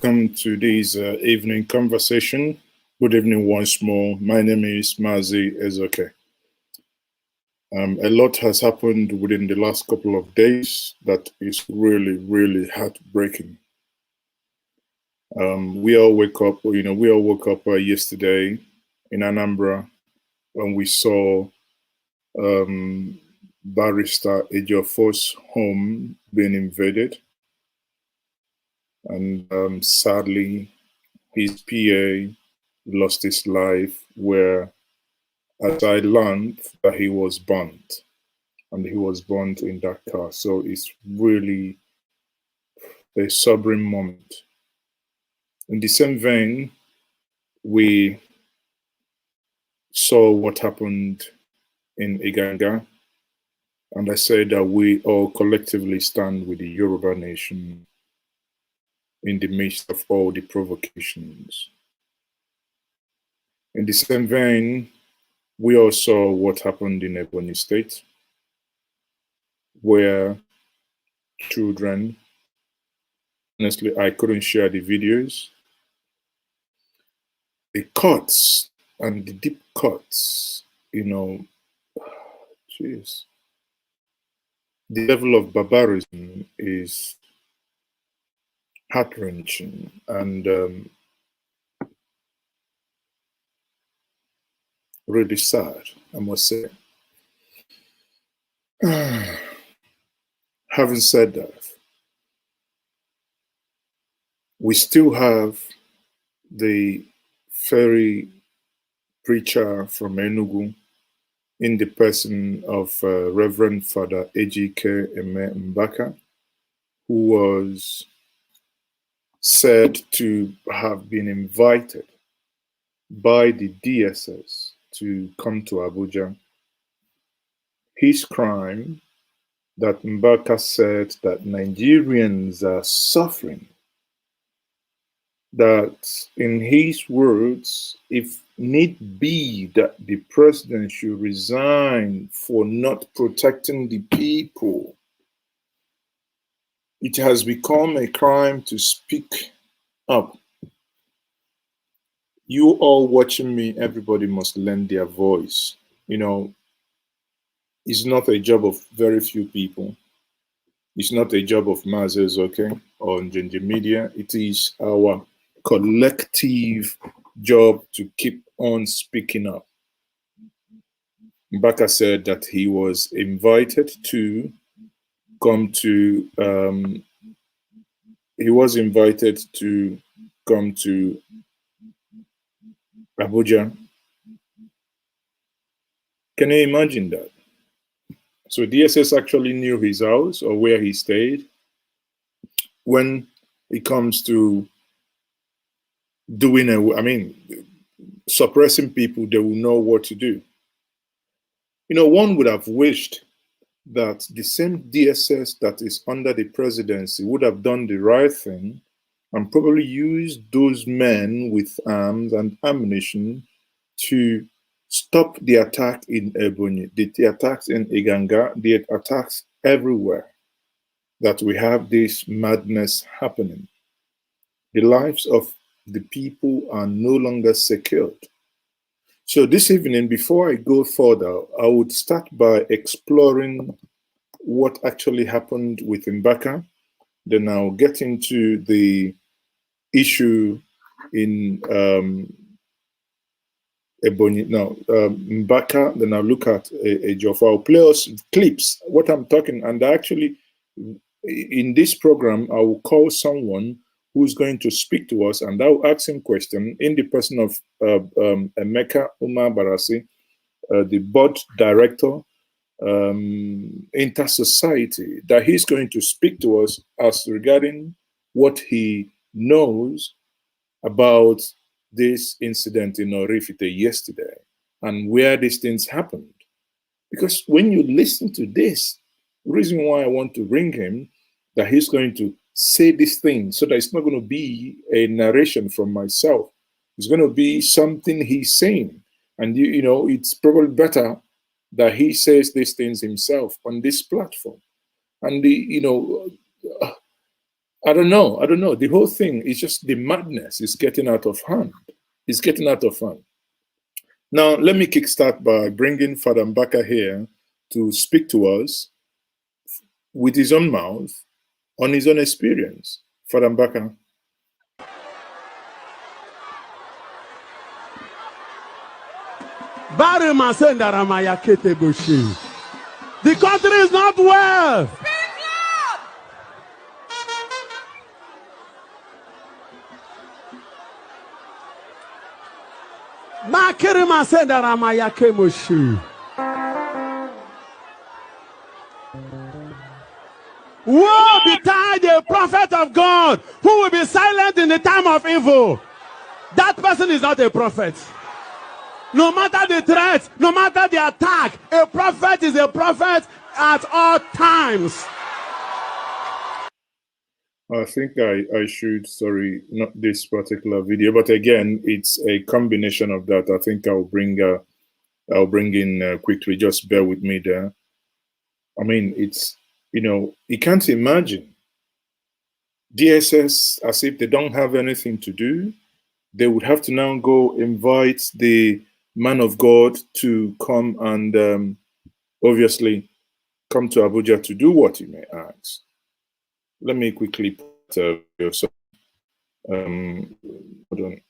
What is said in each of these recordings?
welcome to this evening conversation. Good evening once more. My name is Mazi Ezoke. A lot has happened within the last couple of days that is really, really heartbreaking. We all woke up yesterday in Anambra when we saw Barrister Ejiofor's home being invaded. And sadly, his PA lost his life, where, as I learned, that he was burnt, and he was burnt in that car. So it's really a sobering moment. In the same vein, we saw what happened in Iganga, and I said that we all collectively stand with the Yoruba nation in the midst of all the provocations. In the same vein, we all saw what happened in Ebonyi State, where children, honestly, I couldn't share the videos. The cuts and the deep cuts, jeez. The level of barbarism is heart-wrenching and really sad, I must say. Having said that, we still have the fairy preacher from Enugu in the person of Reverend Father Ejike Mbaka, who was said to have been invited by the DSS to come to Abuja. His crime, that Mbaka said that Nigerians are suffering, that in his words, if need be, that the president should resign for not protecting the people. It has become a crime to speak up. You all watching me, everybody must lend their voice. It's not a job of very few people. It's not a job of Mazes, okay, or Ginger Media. It is our collective job to keep on speaking up. Mbaka said that he was invited to come to Abuja. Can you imagine that? So DSS actually knew his house or where he stayed. When it comes to suppressing people, they will know what to do. One would have wished that the same DSS that is under the presidency would have done the right thing and probably used those men with arms and ammunition to stop the attack in Ebonyi, the attacks in Iganga, the attacks everywhere, that we have this madness happening. The lives of the people are no longer secured. So this evening, before I go further, I would start by exploring what actually happened with Mbaka. Then I'll get into the issue in Mbaka. Then I'll look at Ejiofor. I'll play us clips, what I'm talking. And actually, in this program, I will call someone who's going to speak to us, and I'll ask him question in the person of Emeka Umar Barasi, the board director, Inter-Society, that he's going to speak to us as regarding what he knows about this incident in Orifite yesterday and where these things happened. Because when you listen to this, the reason why I want to bring him, that he's going to say this thing so that it's not going to be a narration from myself. It's going to be something he's saying. And, it's probably better that he says these things himself on this platform. And, I don't know. I don't know. The whole thing is just the madness is getting out of hand. It's getting out of hand. Now, let me kickstart by bringing Father Mbaka here to speak to us with his own mouth on his own experience. Father Mbaka. The country is not well. Woe betide a prophet of God who will be silent in the time of evil. That person is not a prophet. No matter the threat, no matter the attack, a prophet is a prophet at all times. I think I should, sorry, not this particular video, but again, it's a combination of that. I think I'll bring in quickly, just bear with me there. I mean, it's, you can't imagine DSS as if they don't have anything to do. They would have to now go invite the man of God to come and obviously come to Abuja to do what, you may ask. Let me quickly put hold on.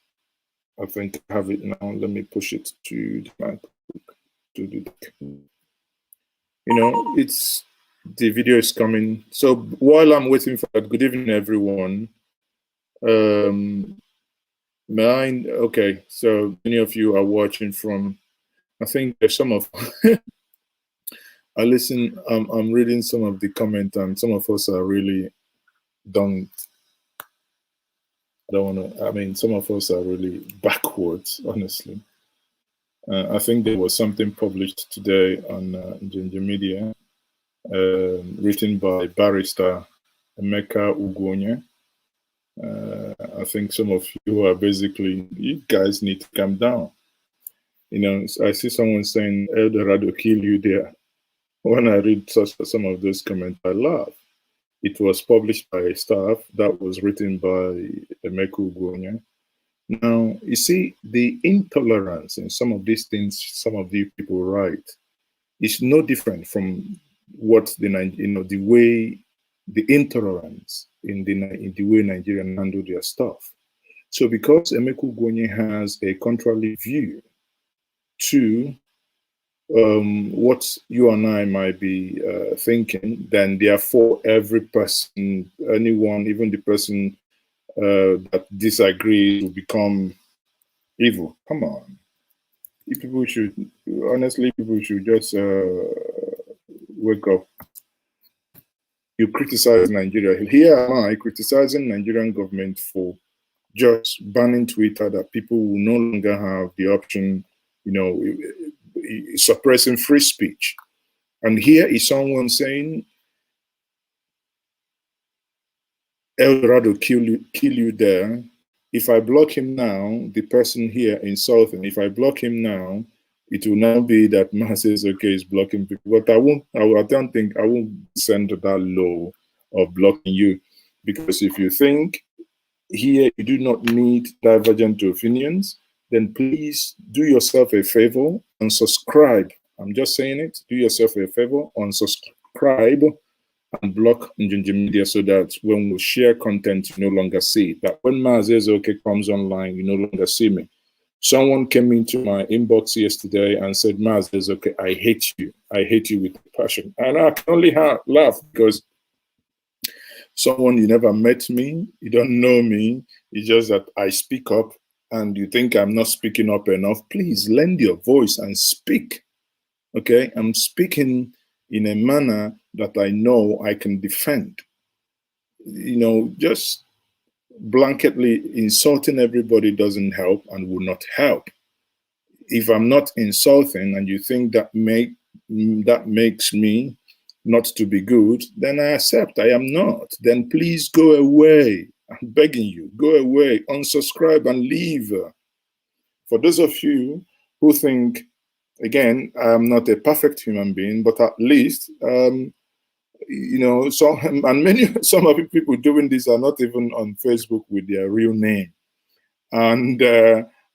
I think I have it now. Let me push it to the MacBook to do that. It's the video is coming. So while I'm waiting for that, good evening, everyone. Okay, so many of you are watching from, I think there's some of I listen, I'm reading some of the comments, and some of us are really some of us are really backwards, honestly. I think there was something published today on Ginger Media, written by barrister Mbaka Ugonye. I think some of you are basically, you guys need to calm down. I see someone saying El Dorado kill you there. When I read some of those comments, I laugh. It was published by a staff that was written by Mbaka Ugonye. Now, you see, the intolerance in some of these things some of these people write is no different from what the way the intolerance in the way Nigerians handle their stuff. So because Mbaka Ugonye has a contrary view to what you and I might be thinking, then therefore every person, anyone, even the person that disagrees will become evil. Come on. People should just wake up. You criticize Nigeria. Here am I criticizing Nigerian government for just banning Twitter, that people will no longer have the option, suppressing free speech. And here is someone saying, El Dorado kill you there. If I block him now, the person here insulting, if I block him now, it will now be that Masses is blocking people. But I don't think I won't send that low of blocking you, because if you think here you do not need divergent opinions, then please do yourself a favor and subscribe. I'm just saying it. Do yourself a favor and subscribe and block Ginger Media, so that when we share content, you no longer see it. That when Mazes comes online, you no longer see me. Someone came into my inbox yesterday and said, Mazes, I hate you. I hate you with passion. And I can only laugh, because someone, you never met me, you don't know me, it's just that I speak up and you think I'm not speaking up enough. Please lend your voice and speak. Okay, I'm speaking in a manner that I know I can defend. Just blanketly insulting everybody doesn't help and will not help. If I'm not insulting and you think that makes me not to be good, then I accept I am not. Then please go away. I'm begging you, go away, unsubscribe and leave. For those of you who think, again, I'm not a perfect human being, but at least, you know, some of the people doing this are not even on Facebook with their real name. And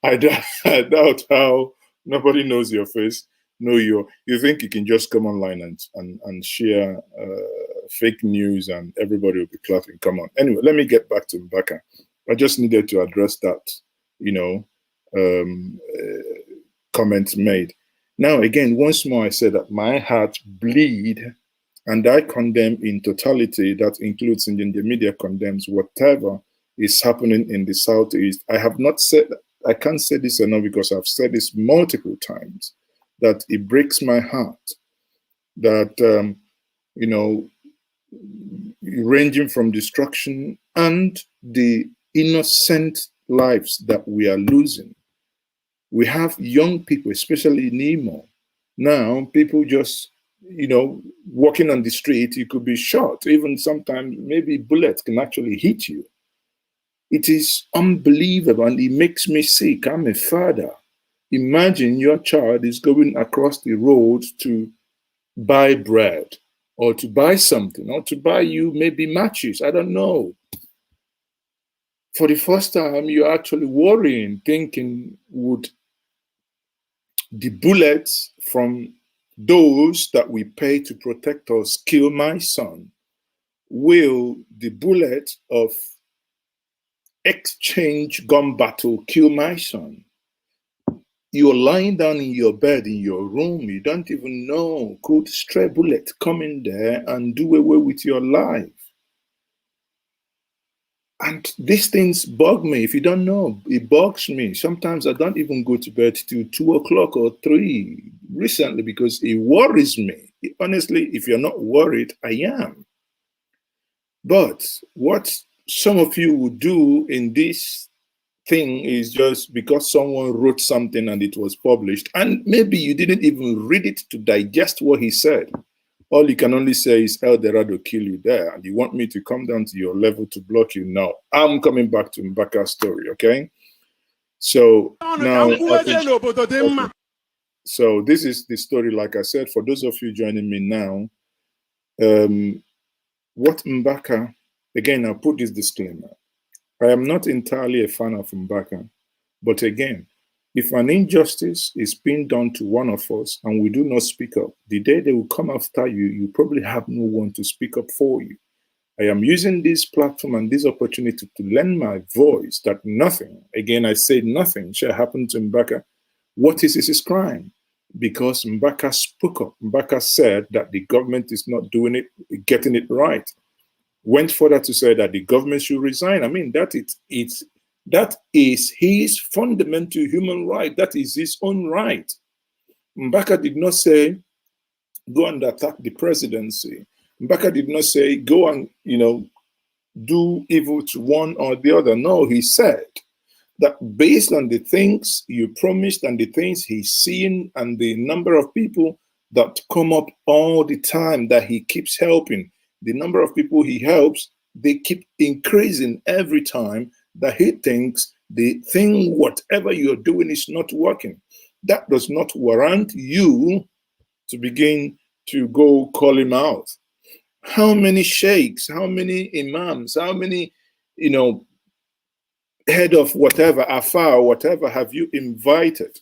I doubt how nobody knows your face, you think you can just come online and share fake news and everybody will be clapping. Come on. Anyway, let me get back to Mbaka. I just needed to address that, you know, comment made. Now, again, once more, I said that my heart bleed and I condemn in totality, that includes in the media condemns whatever is happening in the Southeast. I have not said, I can't say this enough because I've said this multiple times, that it breaks my heart that, you know, ranging from destruction and the innocent lives that we are losing. We have young people, especially in Imo. Now, people just, you know, walking on the street, you could be shot. Even sometimes, maybe bullets can actually hit you. It is unbelievable and it makes me sick. I'm a father. Imagine your child is going across the road to buy bread or to buy something or to buy you maybe matches. I don't know. For the first time, you're actually worrying, thinking, would the bullets from those that we pay to protect us kill my son? Will the bullet of exchange gun battle kill my son? You're lying down in your bed in your room, you don't even know, could stray bullet come in there and do away with your life? And these things bug me. If you don't know, it bugs me. Sometimes I don't even go to bed till 2 o'clock or 3 recently because it worries me. Honestly, if you're not worried, I am. But what some of you would do in this thing is just because someone wrote something and it was published, and maybe you didn't even read it to digest what he said. All you can only say is El Dorado kill you there, and you want me to come down to your level to block you? No, I'm coming back to Mbaka's story, okay? So now, okay. So this is the story, like I said, for those of you joining me now, what Mbaka, again, I'll put this disclaimer. I am not entirely a fan of Mbaka, but again, if an injustice is being done to one of us and we do not speak up, the day they will come after you, you probably have no one to speak up for you. I am using this platform and this opportunity to lend my voice that nothing, again, I say nothing, shall happen to Mbaka. What is his crime? Because Mbaka spoke up. Mbaka said that the government is not doing it, getting it right. Went further to say that the government should resign. I mean, that is his fundamental human right. That is his own right. Mbaka did not say, go and attack the presidency. Mbaka did not say, go and, you know, do evil to one or the other. No, he said that based on the things you promised and the things he's seeing and the number of people that come up all the time that he keeps helping, the number of people he helps, they keep increasing every time that he thinks the thing, whatever you're doing, is not working. That does not warrant you to begin to go call him out. How many sheikhs, how many imams, how many, you know, head of whatever, afar, whatever, have you invited?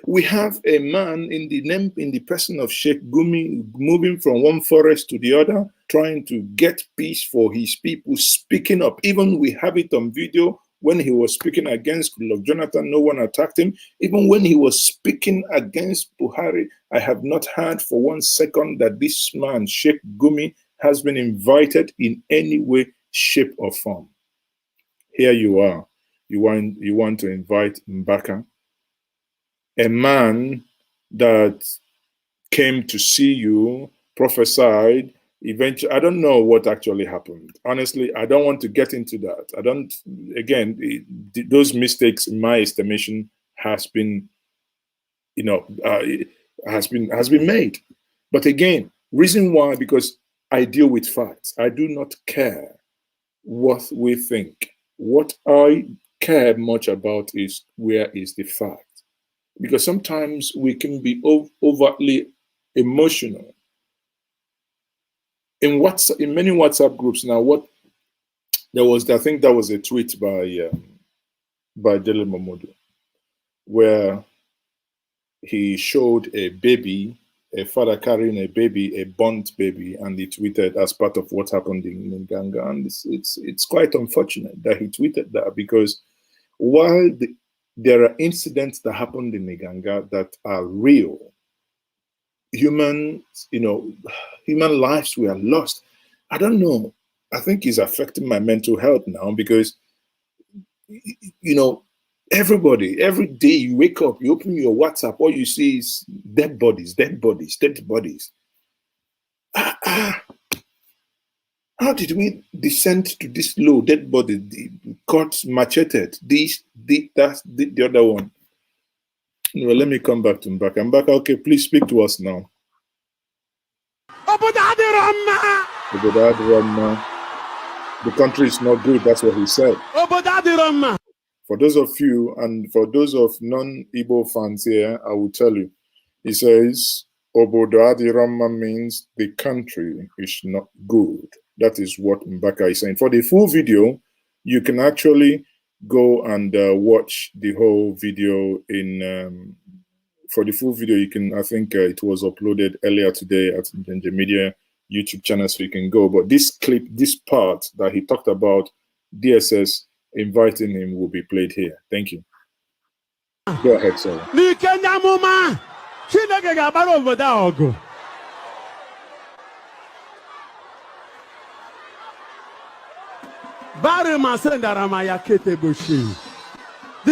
We have a man in the person of Sheikh Gumi moving from one forest to the other, trying to get peace for his people, speaking up. Even we have it on video when he was speaking against Goodluck Jonathan, no one attacked him. Even when he was speaking against Buhari, I have not heard for 1 second that this man, Sheikh Gumi, has been invited in any way, shape, or form. Here you are. You want to invite Mbaka, a man that came to see you, prophesied, eventually, I don't know what actually happened. Honestly, I don't want to get into that. I don't, again, those mistakes, in my estimation, has been, you know, has been made. But again, reason why, because I deal with facts. I do not care what we think. What I care much about is where is the fact. Because sometimes we can be overtly emotional. in many WhatsApp groups now, I think that was a tweet by Dele Momodu, where he showed a baby, a father carrying a baby, a burnt baby, and he tweeted as part of what happened in Ganga. And it's quite unfortunate that he tweeted that, because while there are incidents that happened in Ganga that are real, human lives were lost. I don't know. I think it's affecting my mental health now, because everybody, every day you wake up, you open your WhatsApp, all you see is dead bodies, dead bodies, dead bodies. How did we descend to this low? Dead body, got macheted, that's the other one. Let me come back to Mbaka. Mbaka, okay, please speak to us now. The country is not good, that's what he said. For those of you, and for those of non-Igbo fans here, I will tell you, he says, Obodo Adirama means the country is not good. That is what Mbaka is saying. For the full video, you can actually go and watch the whole video for the full video, you can, I think it was uploaded earlier today at the Media YouTube channel, so you can go. But this clip, this part that he talked about DSS inviting him, will be played here. Thank you. Go ahead, sir. The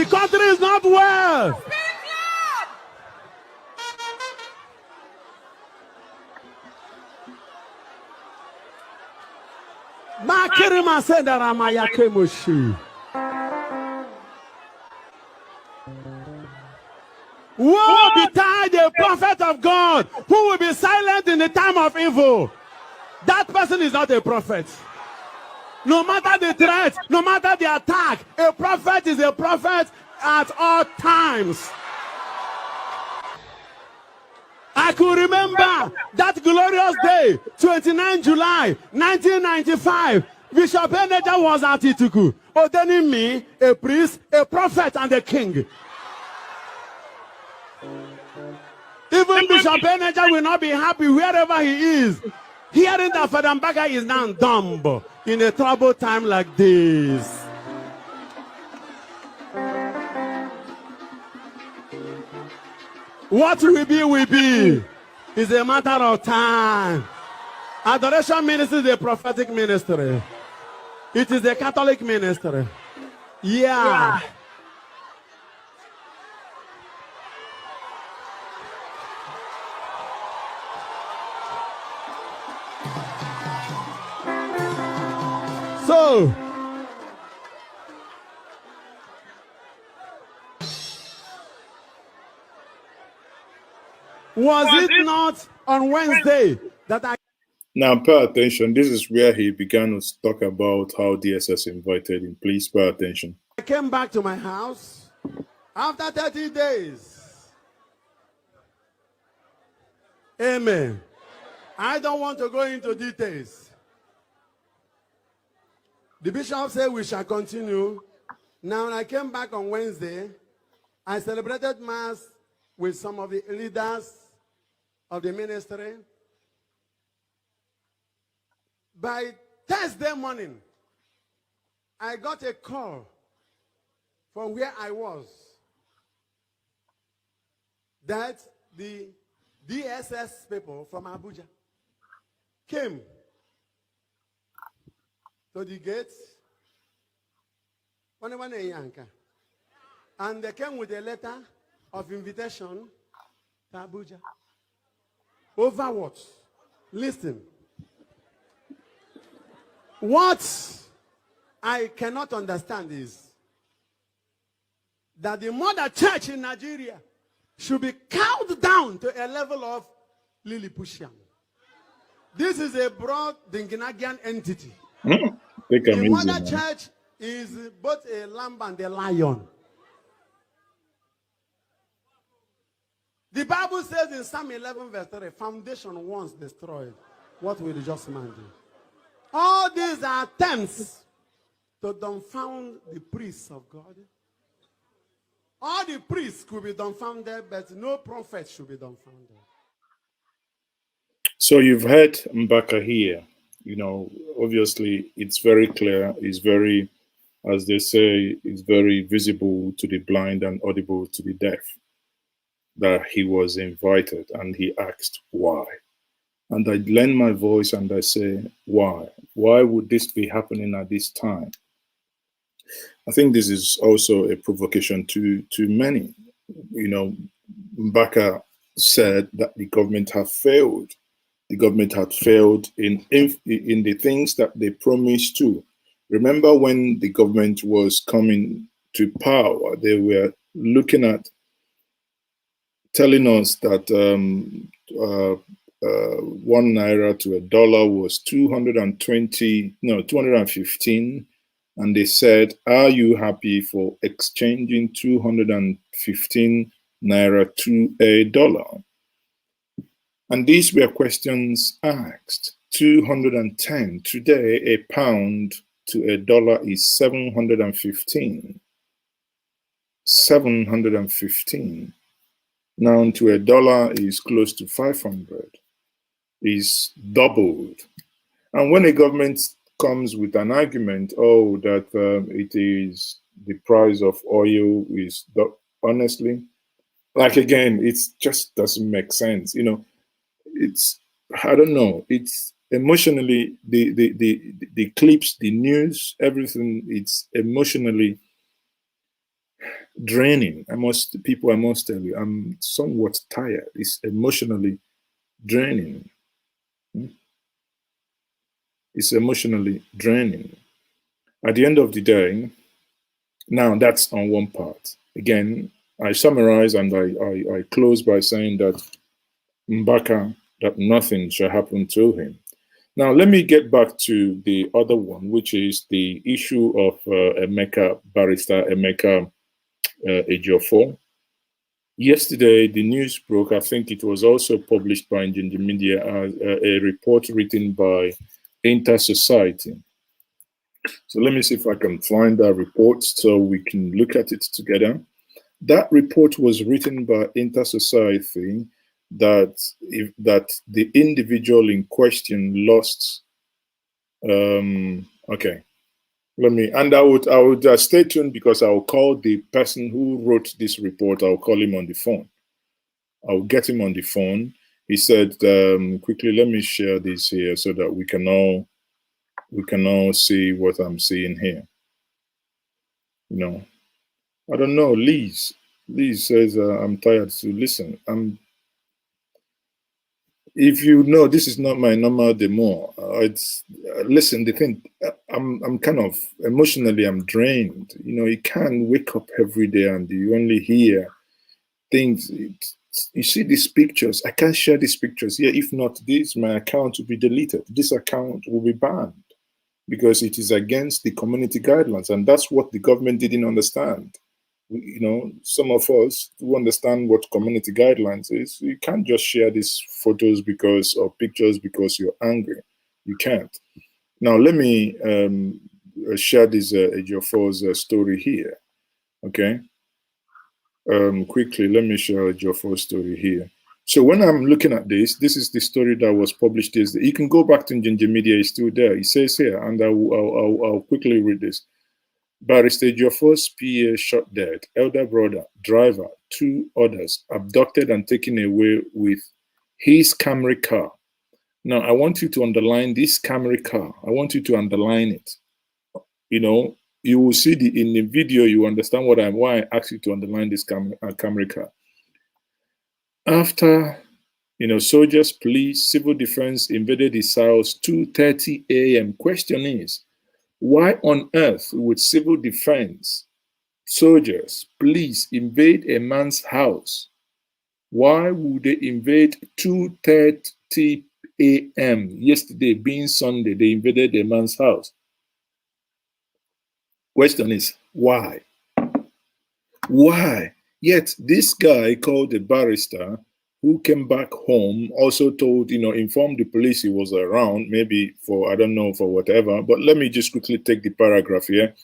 country is not well. Woe betide the prophet of God who will be silent in the time of evil. That person is not a prophet. No matter the threat, no matter the attack, a prophet is a prophet at all times. I could remember that glorious day, 29 July 1995. Bishop Eneja was at Ituku, ordaining me a priest, a prophet, and a king. Even Bishop Eneja will not be happy wherever he is, hearing that Father Mbaka is now dumb in a troubled time like this. What will be is a matter of time. Adoration ministry is a prophetic ministry. It is a Catholic ministry. Yeah. So, was it not on Wednesday that I... Now pay attention. This is where he began to talk about how DSS invited him. Please pay attention. I came back to my house after 30 days. Amen. I don't want to go into details. The bishop said we shall continue. Now, I came back on Wednesday. I celebrated Mass with some of the leaders of the ministry. By Thursday morning, I got a call from where I was that the DSS people from Abuja came to the gate, and they came with a letter of invitation to Abuja. Over what? Listen. What I cannot understand is that the mother church in Nigeria should be cowed down to a level of Lilliputian. This is a broad Dinginagian entity. The mother church is both a lamb and a lion. The Bible says in Psalm 11 verse 3, foundation once destroyed, What will the just man do? All these are attempts to dumbfound the priests of God. All the priests could be dumbfounded, but no prophet should be dumbfounded. So you've heard Mbaka here. You know, obviously it's very clear, it's very, as they say, it's very visible to the blind and audible to the deaf that he was invited, and he asked why. And I lend my voice and I say, why? Why would this be happening at this time? I think this is also a provocation to many. You know, Mbaka said that the government had failed. The government had failed in the things that they promised to. Remember when the government was coming to power, they were looking at telling us that 1 naira to a dollar was 215. And they said, are you happy for exchanging 215 naira to a dollar? And these were questions asked. 210. Today, a pound to a dollar is 715. 715. Now to a dollar is close to 500. Is doubled. And when a government comes with an argument, oh, that it is the price of oil is, honestly, like again, it just doesn't make sense. You know, it's, I don't know, it's emotionally, the clips, the news, everything, it's emotionally draining. I must tell you, I'm somewhat tired. It's emotionally draining. It's emotionally draining. At the end of the day, now that's on one part. Again, I summarize and I close by saying that Mbaka, that nothing shall happen to him. Now, let me get back to the other one, which is the issue of Barrister Mbaka Ejiofor. Yesterday, the news broke, I think it was also published by Njinji Media, as a report written by Inter-Society. So let me see if I can find that report so we can look at it together. That report was written by Inter-Society that the individual in question lost. Okay, let me, and I would stay tuned because I'll call the person who wrote this report. I'll call him on the phone. I'll get him on the phone. He said, quickly, let me share this here so that we can all see what I'm seeing here. You know, I don't know. Liz says, I'm tired to listen. If you know, this is not my normal demo. Listen, the thing, I'm kind of emotionally, I'm drained. You know, you can't wake up every day and you only hear things. You see these pictures. I can't share these pictures. Yeah, if not this, my account will be deleted. This account will be banned because it is against the community guidelines. And that's what the government didn't understand. You know, some of us who understand what community guidelines is, you can't just share these photos or pictures because you're angry. You can't. Now, let me share this Ejiofor's story here. Okay. Quickly, let me share Ejiofor's story here. So when I'm looking at this is the story that was published yesterday. You can go back to Njinji Media, it's still there. It says here, and I'll quickly read this. Barrister Ejiofor's PA shot dead, elder brother, driver, 2 others abducted and taken away with his Camry car. Now, I want you to underline this Camry car. I want you to underline it. You know, you will see in the video, you understand why I asked you to underline this Camry car. After, you know, soldiers, police, civil defense invaded his house 2:30 a.m. Question is, why on earth would civil defense, soldiers, police invade a man's house? Why would they invade 2:30 a.m. yesterday being Sunday? They invaded a man's house. Question is, why? Why? Yet this guy called the barrister who came back home, also told, informed the police he was around, maybe for, I don't know, for whatever. But let me just quickly take the paragraph here.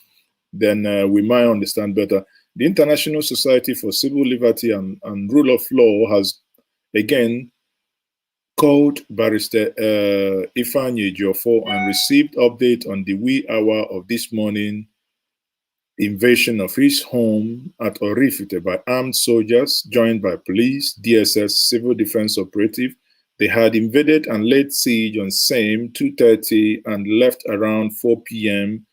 Then we might understand better. The International Society for Civil Liberty and Rule of Law has, again, called Barrister Rufai Ejiofor and received update on the wee hour of this morning invasion of his home at Orifite by armed soldiers joined by police, DSS, civil defense operative. They had invaded and laid siege on same 2:30 and left around 4 p.m.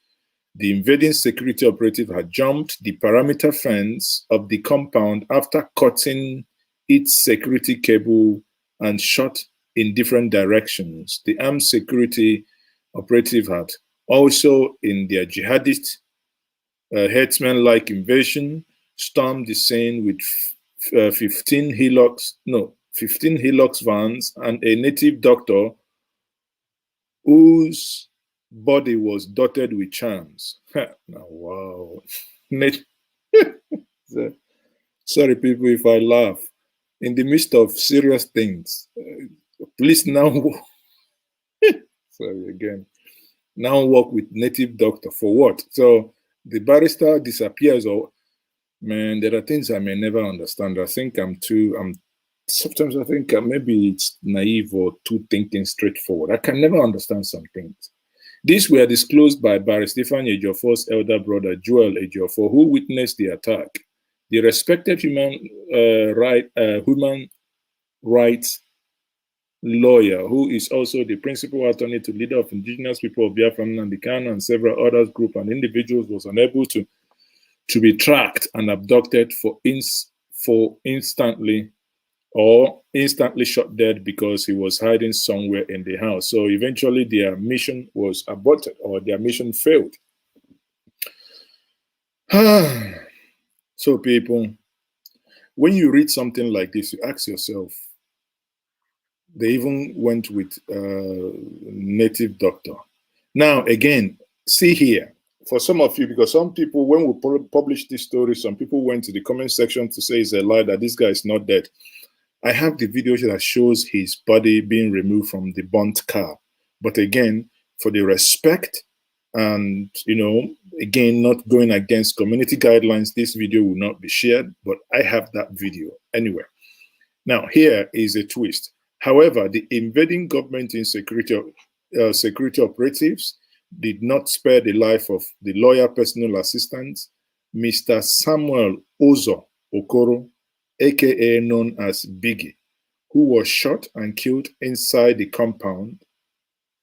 The invading security operative had jumped the perimeter fence of the compound after cutting its security cable and shot in different directions. The armed security operative had also, in their jihadist headsman-like invasion, stormed the scene with 15 Hilux vans and a native doctor whose body was dotted with charms. Wow. Sorry, people, if I laugh. In the midst of serious things, please now, sorry again, now work with native doctor for what? So the barrister disappears, or, man, there are things I may never understand. I think sometimes I think maybe it's naive or too thinking straightforward. I can never understand some things. These were disclosed by Barrister Rufai Ejiofor's elder brother, Joel Ejiofor, who witnessed the attack. The respected human rights lawyer, who is also the principal attorney to leader of indigenous people of Biafra and and several other groups and individuals, was unable to be tracked and abducted instantly shot dead because he was hiding somewhere in the house. So eventually their mission was aborted, or their mission failed. So people, when you read something like this, you ask yourself, they even went with native doctor. Now, again, see here, for some of you, because some people, when we published this story, some people went to the comment section to say it's a lie that this guy is not dead. I have the video that shows his body being removed from the burnt car. But again, for the respect and, again, not going against community guidelines, this video will not be shared, but I have that video anyway. Now, here is a twist. However, the invading government in security operatives did not spare the life of the lawyer personal assistant, Mr. Samuel Ozo Okoro, aka known as Biggie, who was shot and killed inside the compound.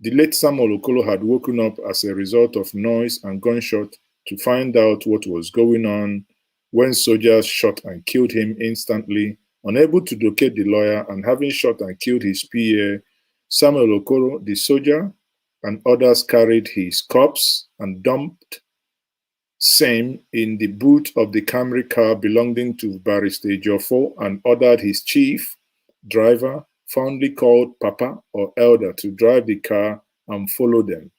The late Samuel Okoro had woken up as a result of noise and gunshot to find out what was going on when soldiers shot and killed him instantly. Unable to locate the lawyer and having shot and killed his PA, Samuel Okoro, the soldier, and others carried his corpse and dumped same in the boot of the Camry car belonging to Barrister Ejiofor, and ordered his chief driver, fondly called Papa or Elder, to drive the car and follow them.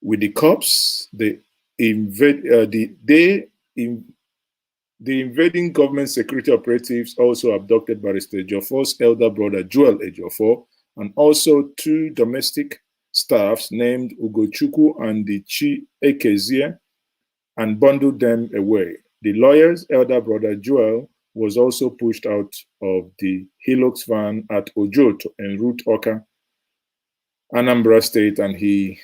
With the corpse, the invading government security operatives also abducted Barrister Ejiofor's elder brother, Joel Ejiofor, and also two domestic staffs named Ugochukwu and the Chi Ekezie, and bundled them away. The lawyer's elder brother, Joel, was also pushed out of the Hilux van at Ojoto en route Oka, Anambra State, and he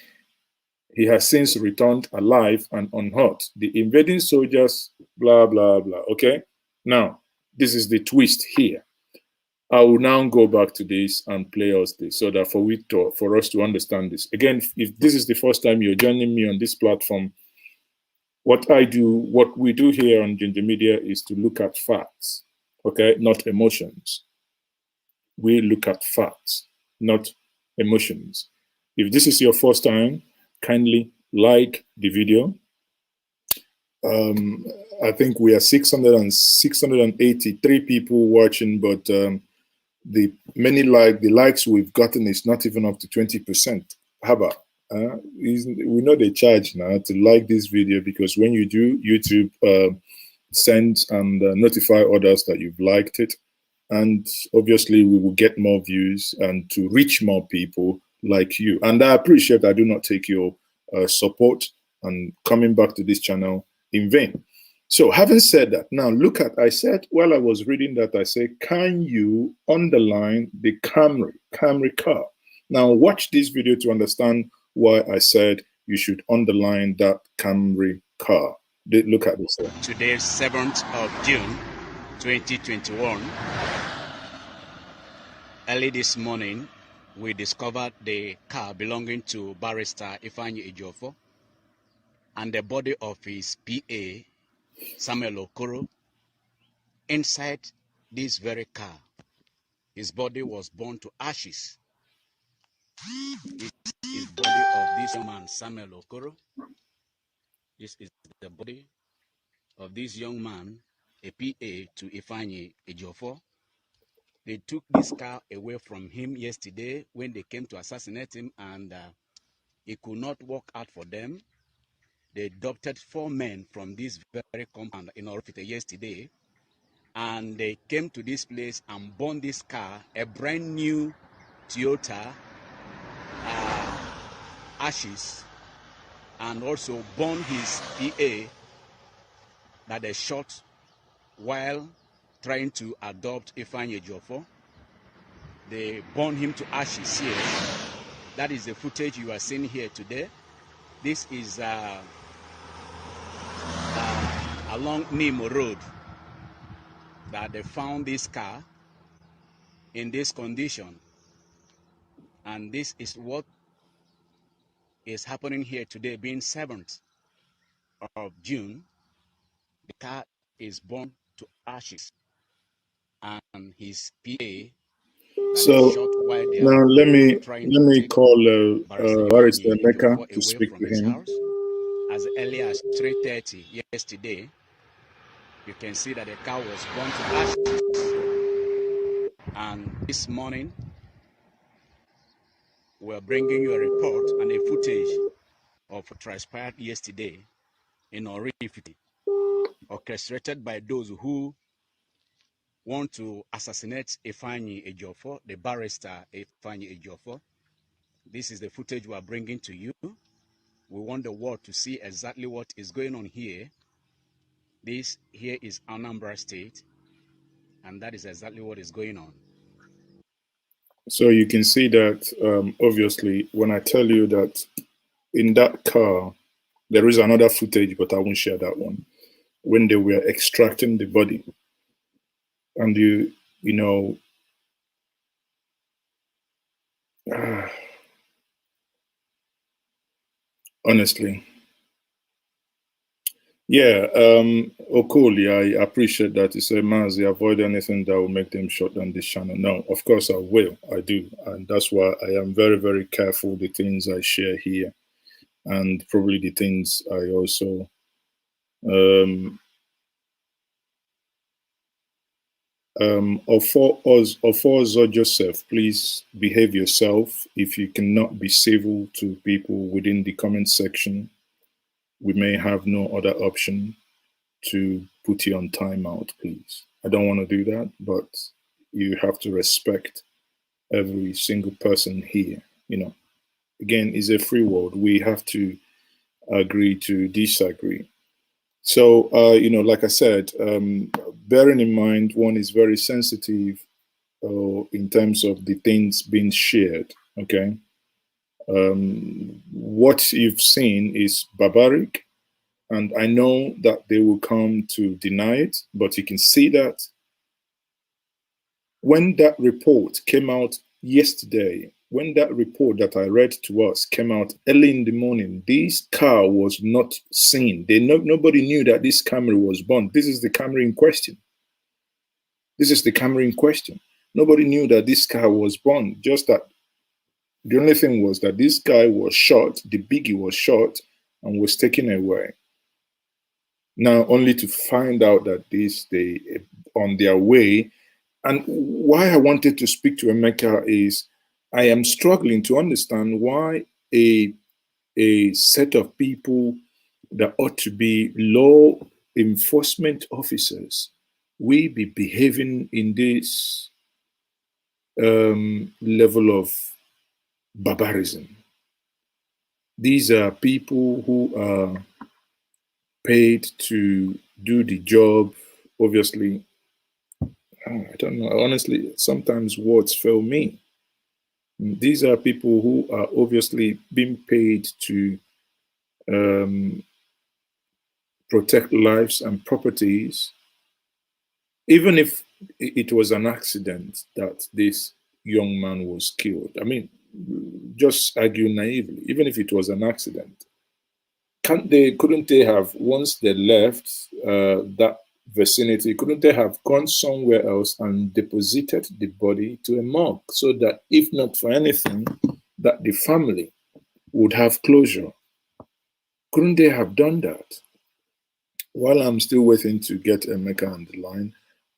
has since returned alive and unhurt. The invading soldiers, blah, blah, blah. Okay? Now, this is the twist here. I will now go back to this and play us this so that for us to understand this. Again, if this is the first time you're joining me on this platform, what we do here on Ginger Media is to look at facts, okay? Not emotions. We look at facts, not emotions. If this is your first time, kindly like the video. I think we are 683 people watching, but the likes we've gotten is not even up to 20%. How about? We know they charge now to like this video, because when you do, YouTube sends and notify others that you've liked it. and obviously we will get more views and to reach more people like you. And I appreciate, I do not take your support and coming back to this channel in vain. So having said that, now look at, I said while I was reading that, I said, can you underline the Camry car? Now watch this video to understand why I said you should underline that Camry car. Look at this. Today, 7th of June, 2021. Early this morning, we discovered the car belonging to Barrister Ifeanyi Ejiofor and the body of his PA, Samuel Okoro, inside this very car. His body was burned to ashes. This is the body of this young man, Samuel Okoro. This is the body of this young man, a PA to Ifeanyi Ejiofor. They took this car away from him yesterday when they came to assassinate him, and it could not work out for them. They adopted 4 men from this very compound in Orifite yesterday, and they came to this place and burned this car, a brand new Toyota, ashes, and also burned his PA that they shot while trying to adopt Ifeanyi Ejiofor. They burned him to ashes here. That is the footage you are seeing here today. This is along Nimo Road that they found this car in this condition. And this is what is happening here today, being 7th of June. The car is burned to ashes, and his PA so shot while they now are let me call Barrister Mbaka to speak to him. house. As early as 3:30 yesterday, you can see that the car was burned to ashes. And this morning, we're bringing you a report and a footage of what transpired yesterday in Orifite, orchestrated by those who want to assassinate Ifeanyi Ejiofor, the barrister Ifeanyi Ejiofor. This is the footage we are bringing to you. We want the world to see exactly what is going on here. This here is Anambra State, and that is exactly what is going on. So you can see that, obviously, when I tell you that in that car, there is another footage, but I won't share that one, when they were extracting the body. And you know, honestly, yeah, Okoli, I appreciate that. You say, Mazi, avoid anything that will make them shut down this channel. No, of course I will. I do. And that's why I am very, very careful the things I share here. And probably the things I also Joseph, please behave yourself. If you cannot be civil to people within the comment section, we may have no other option to put you on timeout, please. I don't want to do that, but you have to respect every single person here. You know, again, it's a free world. We have to agree to disagree. So, you know, like I said, bearing in mind, one is very sensitive in terms of the things being shared, okay? What you've seen is barbaric, and I know that they will come to deny it, but you can see that when that report came out yesterday, when that report that I read to us came out early in the morning, this car was not seen. Nobody knew that this Camry was burned. This is the Camry in question. This is the Camry in question. Nobody knew that this car was burned. Just that the only thing was that this guy was shot, the biggie was shot and was taken away. Now, only to find out that they on their way. And why I wanted to speak to Emeka is I am struggling to understand why a set of people that ought to be law enforcement officers we be behaving in this level of barbarism? These are people who are paid to do the job. Obviously, I don't know. Honestly, sometimes words fail me. These are people who are obviously being paid to protect lives and properties. Even if it was an accident that this young man was killed, I mean, just argue naively, even if it was an accident, couldn't they have, once they left that vicinity, couldn't they have gone somewhere else and deposited the body to a morgue, so that if not for anything, that the family would have closure? Couldn't they have done that? While I'm still waiting to get Mbaka on the line,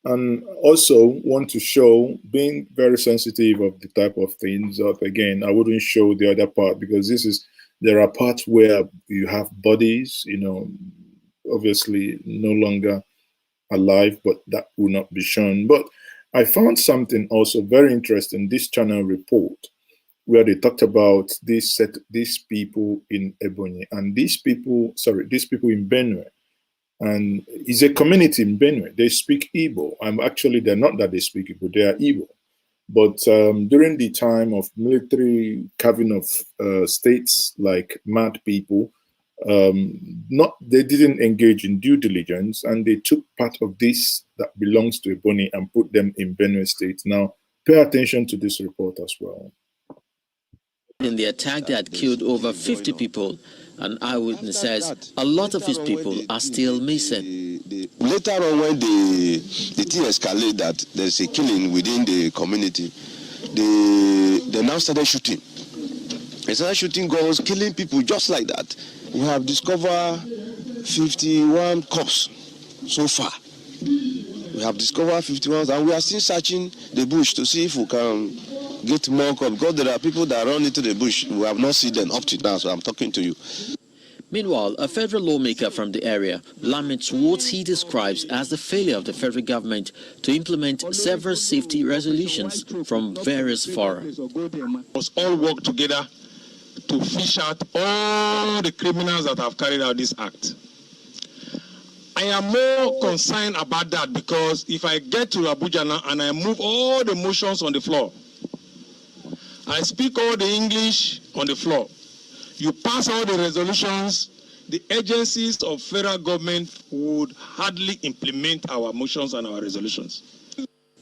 and also want to show, being very sensitive of the type of things, that again, I wouldn't show the other part, because there are parts where you have bodies, obviously no longer alive, but that will not be shown. But I found something also very interesting, this channel report, where they talked about these people in Ebonyi, and these people in Benue. And it's a community in Benue. They speak Igbo. Actually, they're not that they speak Igbo, they are Igbo. But during the time of military carving of states like mad people, they didn't engage in due diligence, and they took part of this that belongs to Ebonyi and put them in Benue State. Now, pay attention to this report as well. In the attack that killed over 50 people, an eyewitness says a lot of his people are still missing. Later on, when the thing escalated that there's a killing within the community, they now started shooting. They started shooting guns, killing people just like that. We have discovered 51 corpses so far. We have discovered 51, and we are still searching the bush to see if we can get more corpses, because there are people that run into the bush. We have not seen them up to now, so I'm talking to you. Meanwhile, a federal lawmaker from the area laments what he describes as the failure of the federal government to implement several safety resolutions from various fora. We must all work together to fish out all the criminals that have carried out this act. I am more concerned about that, because if I get to Abuja now and I move all the motions on the floor, I speak all the English on the floor, you pass all the resolutions, the agencies of federal government would hardly implement our motions and our resolutions.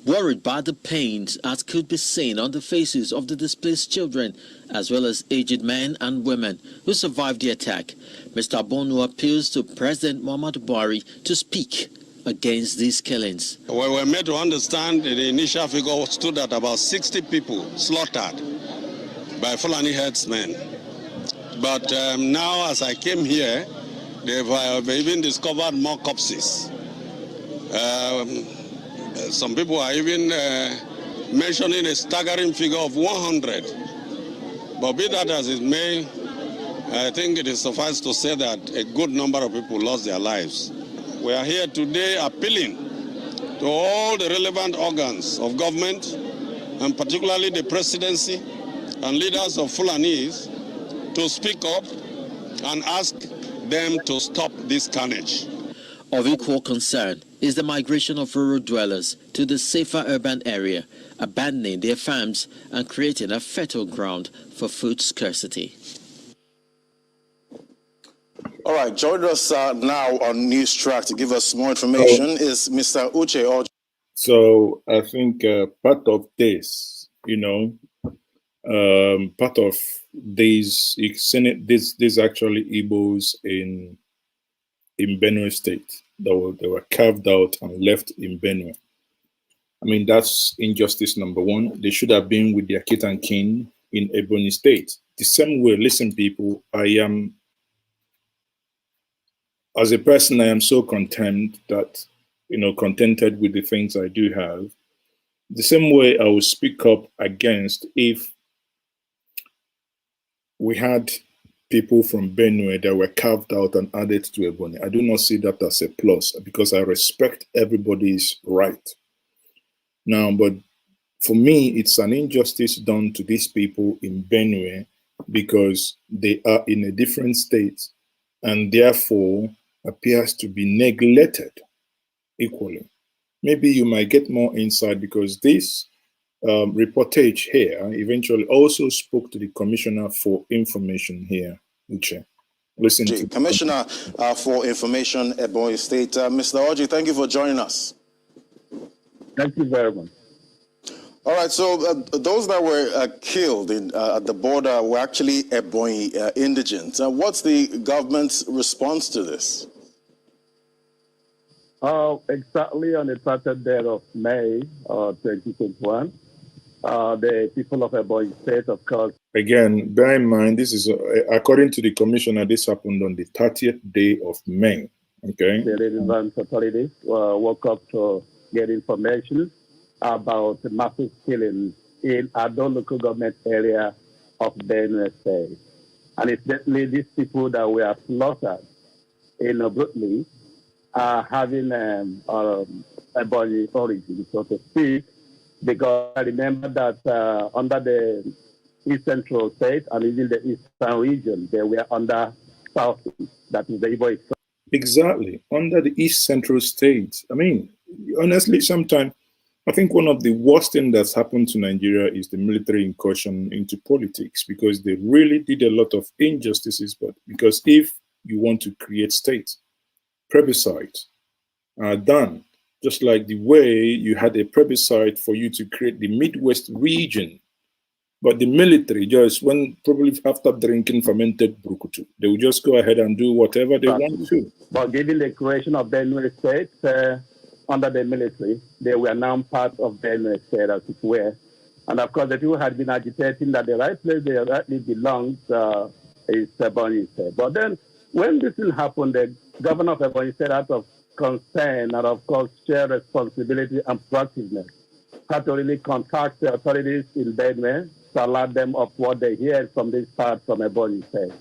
Worried by the pains that could be seen on the faces of the displaced children, as well as aged men and women who survived the attack, Mr. Bonu appeals to President Muhammadu Buhari to speak against these killings. We were made to understand the initial figure stood at about 60 people slaughtered by Fulani herdsmen. But now, as I came here, they've even discovered more corpses. Some people are even mentioning a staggering figure of 100. But be that as it may, I think it is suffice to say that a good number of people lost their lives. We are here today appealing to all the relevant organs of government, and particularly the presidency and leaders of Fulanis, to speak up and ask them to stop this carnage. Of equal concern is the migration of rural dwellers to the safer urban area, abandoning their farms and creating a fertile ground for food scarcity. All right, join us now on News Track to give us more information is Mr. Uche. So I think part of this, part of these actually Igbos in Benue State that they were carved out and left in Benue. I mean, that's injustice number one. They should have been with their kith and kin in Ebonyi State. The same way, listen, people, as a person, I am so content that, contented with the things I do have. The same way I will speak up against if we had people from Benue that were carved out and added to Ebonyi. I do not see that as a plus because I respect everybody's right. Now, but for me, it's an injustice done to these people in Benue because they are in a different state and therefore appears to be neglected equally. Maybe you might get more insight because this reportage here eventually also spoke to the Commissioner for Information here, Uche. Listen to Commissioner for Information, Ebonyi State. Mr. Oji, thank you for joining us. Thank you very much. All right, so those that were killed at the border were actually Ebonyi indigents. What's the government's response to this? Exactly on the 30th day of May 2021, the people of Ebonyi State, of course. Again, bear in mind, this is, according to the commissioner, this happened on the 30th day of May, okay? The relevant authorities woke up to get information about massive killings in Ado local government area of Benue State. And it's definitely these people that were slaughtered in abruptly having Ebonyi origin, so to speak, because I remember that under the East Central State and even the Eastern region, they were under South, that is the Igbo. Exactly, under the East Central State. I mean, honestly, sometimes I think one of the worst things that's happened to Nigeria is the military incursion into politics because they really did a lot of injustices. But because if you want to create states, plebiscites are done, just like the way you had a plebiscite for you to create the Midwest region. But the military just, when probably after drinking fermented brukutu, they will just go ahead and do whatever they want to. But given the creation of Benue State under the military, they were now part of Benue State as it were. And of course, the people had been agitating that the right place they rightly belongs is Ebonyi State. But then when this thing happened, the governor of Ebonyi State, out of concern and of course share responsibility and proactiveness, had to really contact the authorities in Benue to alert them of what they hear from this part from Ebonyi State.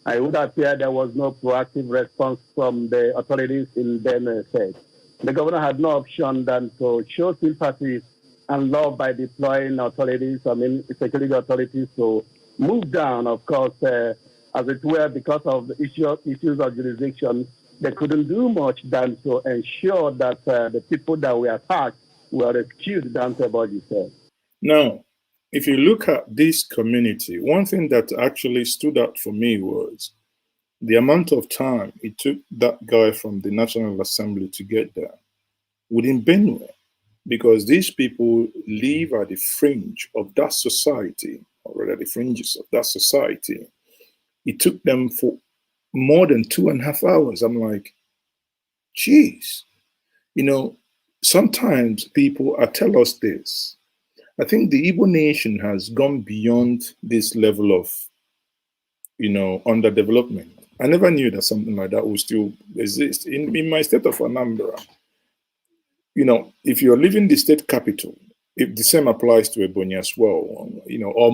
And it would appear there was no proactive response from the authorities in Benue State. The governor had no option than to show sympathy and love by deploying authorities, security authorities, to move down, of course, as it were, because of the issues of jurisdiction. They couldn't do much than to ensure that the people that were attacked were rescued down to Ebonyi State. Now, if you look at this community, one thing that actually stood out for me was the amount of time it took that guy from the National Assembly to get there within Benue, because these people live at the fringe of that society, or rather the fringes of that society. It took them for more than 2.5 hours. I'm like, geez, you know, sometimes people tell us this. I think the Igbo nation has gone beyond this level of, underdevelopment. I never knew that something like that would still exist. In my state of Anambra, if you're leaving the state capital, if the same applies to Ebonyi as well, or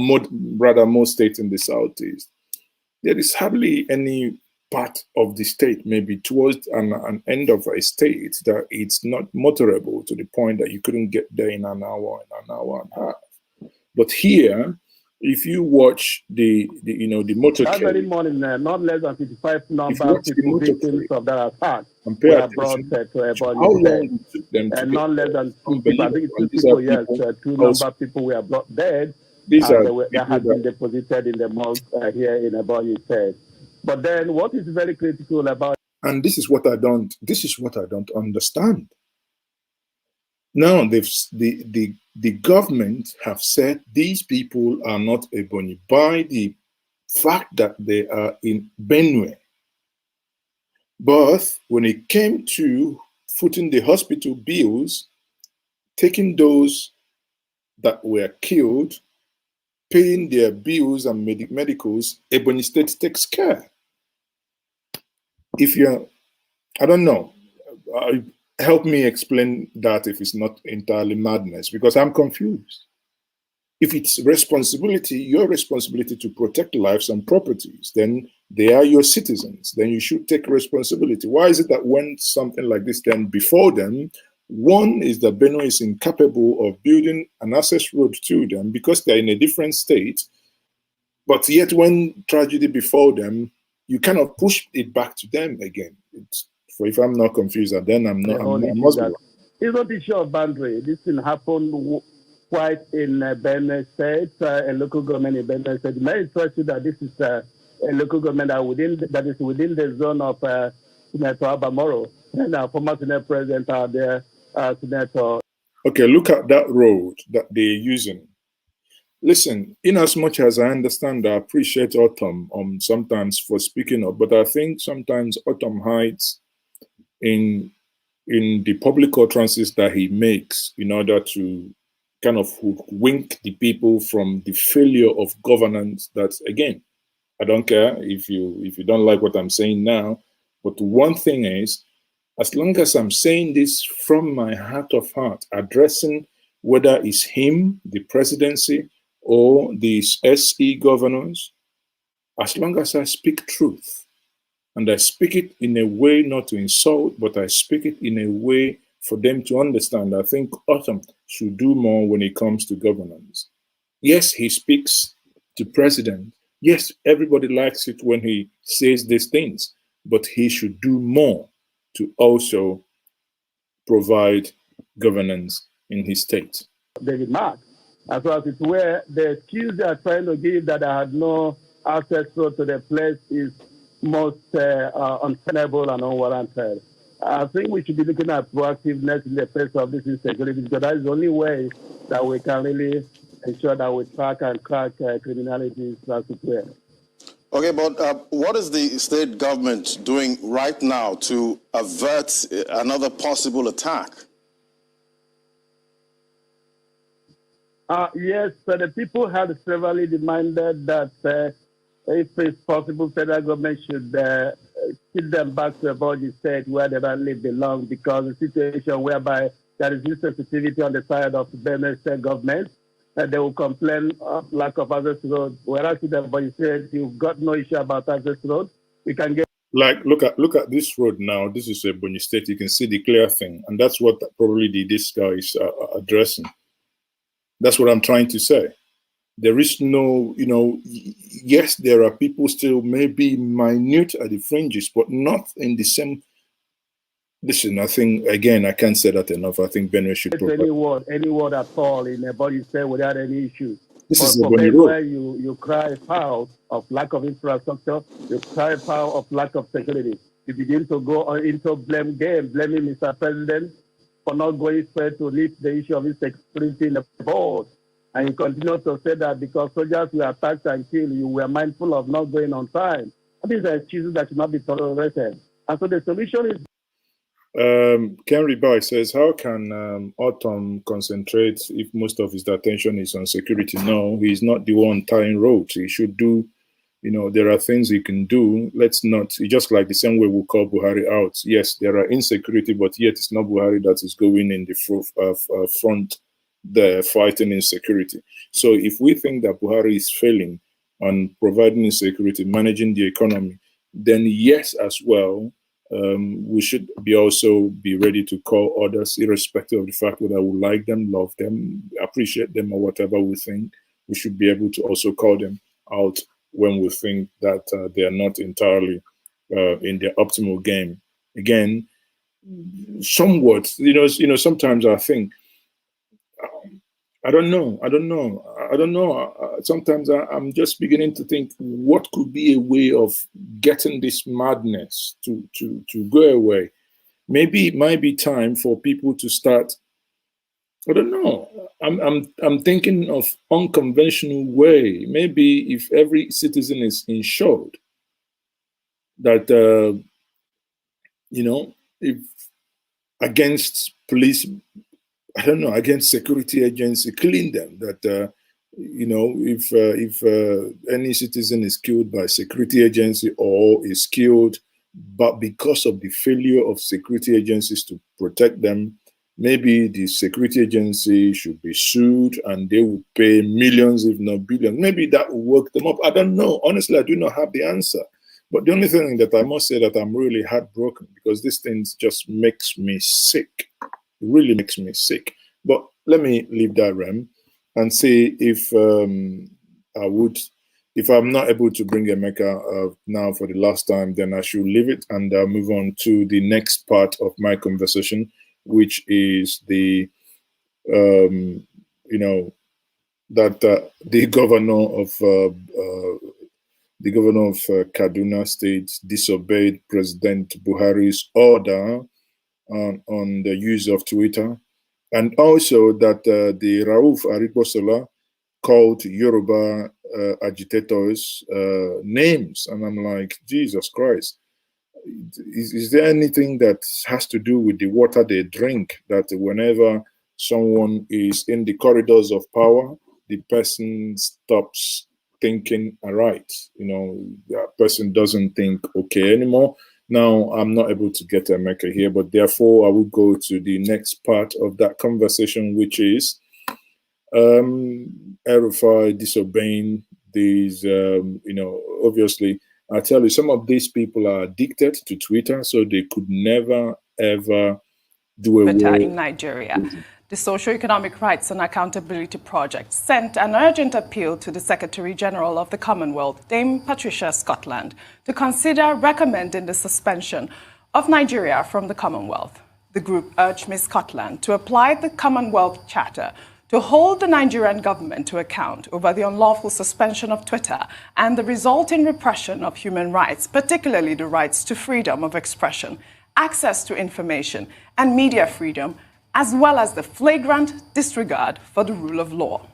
most states in the southeast, there is hardly any part of the state, maybe towards an end of a state, that it's not motorable to the point that you couldn't get there in an hour and a half. But here, if you watch the motor that very morning, not less than 55 number of people victims of that attack were brought to Ebonyi State. And not less than 2 people, I think it's 2 people, yes, 2 number of people were brought dead. They had been deposited in the morgue here in Ebonyi State. But then what is very critical about, and this is what I don't understand. Now the government have said these people are not Ebonyi by the fact that they are in Benue. But when it came to footing the hospital bills, taking those that were killed, paying their bills and medicals, Ebonyi State takes care. I don't know, help me explain that if it's not entirely madness, because I'm confused. If it's your responsibility to protect lives and properties, then They are your citizens. Then you should take responsibility. Why is it that when something like this then before them, one is that Benue is incapable of building an access road to them because they're in a different state, but yet when tragedy before them, you cannot push it back to them again. So if I'm not confused, then I'm not. I must be wrong. It's not issue of boundary. This thing happened quite in Benue State, a local government in Benue State. May interest you that this is a local government that is within the zone of Senator Abamoro and our former Senate President there, Senator. Okay, look at that road that they're using. Listen, in as much as I understand, I appreciate Autumn sometimes for speaking up, but I think sometimes Autumn hides in the public utterances that he makes in order to kind of wink the people from the failure of governance. That's, again, I don't care if you don't like what I'm saying now, but one thing is, as long as I'm saying this from my heart of heart, addressing whether it's him, the presidency, or these SE governors, as long as I speak truth, and I speak it in a way not to insult, but I speak it in a way for them to understand, I think Autumn should do more when it comes to governance. Yes, he speaks to president. Yes, everybody likes it when he says these things, but he should do more to also provide governance in his state. David Mark, as well as it's where the excuse they are trying to give that I had no access to the place is most untenable and unwarranted. I think we should be looking at proactiveness in the face of this insecurity, because that is the only way that we can really ensure that we track and crack criminality as it were. Okay, but what is the state government doing right now to avert another possible attack? Yes, the people have severally demanded that if it's possible, federal government should keep them back to a body state where they rightly belong, because the situation whereby there is insensitivity on the side of the Benue state government, they will complain of lack of access road. Whereas if the body state, you've got no issue about access road, we can get. Like, look at this road now. This is a Benue state. You can see the clear thing, and that's what probably this guy is addressing. That's what I'm trying to say. There is no, yes, there are people still maybe minute at the fringes, but not in the same. Listen, I think, again, I can't say that enough. I think Benue should provide Any word at all in a body state without any issue. This but is for Benue, you cry foul of lack of infrastructure, you cry foul of lack of security. You begin to go into blame game, blaming Mr. President for not going straight to lift the issue of insecurity in the board. And you continue to say that because soldiers were attacked and killed, you were mindful of not going on time. These are excuses that should not be tolerated. And so the solution is. Kenry Bai says, how can Autumn concentrate if most of his attention is on security? No, he's not the one tying ropes. He should do, there are things he can do. Let's not, just like the same way we call Buhari out. Yes, there are insecurity, but yet it's not Buhari that is going in the front there fighting insecurity. So if we think that Buhari is failing on providing insecurity, managing the economy, then yes, as well, we should also be ready to call others, irrespective of the fact whether we like them, love them, appreciate them, or whatever we think. We should be able to also call them out when we think that they are not entirely in their optimal game. Again, somewhat, sometimes I think, I don't know. Sometimes I'm just beginning to think, what could be a way of getting this madness to go away? Maybe it might be time for people to start. I don't know. I'm thinking of unconventional way. Maybe if every citizen is insured, that if against police. I don't know, against security agency, killing them. That if any citizen is killed by security agency or is killed, but because of the failure of security agencies to protect them, maybe the security agency should be sued and they will pay millions, if not billions. Maybe that will work them up. I don't know. Honestly, I do not have the answer. But the only thing that I must say that I'm really heartbroken, because this thing just makes me sick. It really makes me sick. But let me leave that realm and see if if I'm not able to bring Emeka now for the last time, then I should leave it and move on to the next part of my conversation, which is the, that the governor of Kaduna State disobeyed President Buhari's order on the use of Twitter, and also that the Rauf Arikbosola called Yoruba agitators names, and I'm like, Jesus Christ. Is there anything that has to do with the water they drink, that whenever someone is in the corridors of power, the person stops thinking, all right, that person doesn't think okay anymore? Now, I'm not able to get Emeka here, but therefore I will go to the next part of that conversation, which is Rufai disobeying these, obviously, I tell you, some of these people are addicted to Twitter, so they could never, ever do away in Nigeria. The Socio-Economic Rights and Accountability Project sent an urgent appeal to the Secretary-General of the Commonwealth, Dame Patricia Scotland, to consider recommending the suspension of Nigeria from the Commonwealth. The group urged Ms. Scotland to apply the Commonwealth Charter to hold the Nigerian government to account over the unlawful suspension of Twitter and the resulting repression of human rights, particularly the rights to freedom of expression, access to information, and media freedom, as well as the flagrant disregard for the rule of law.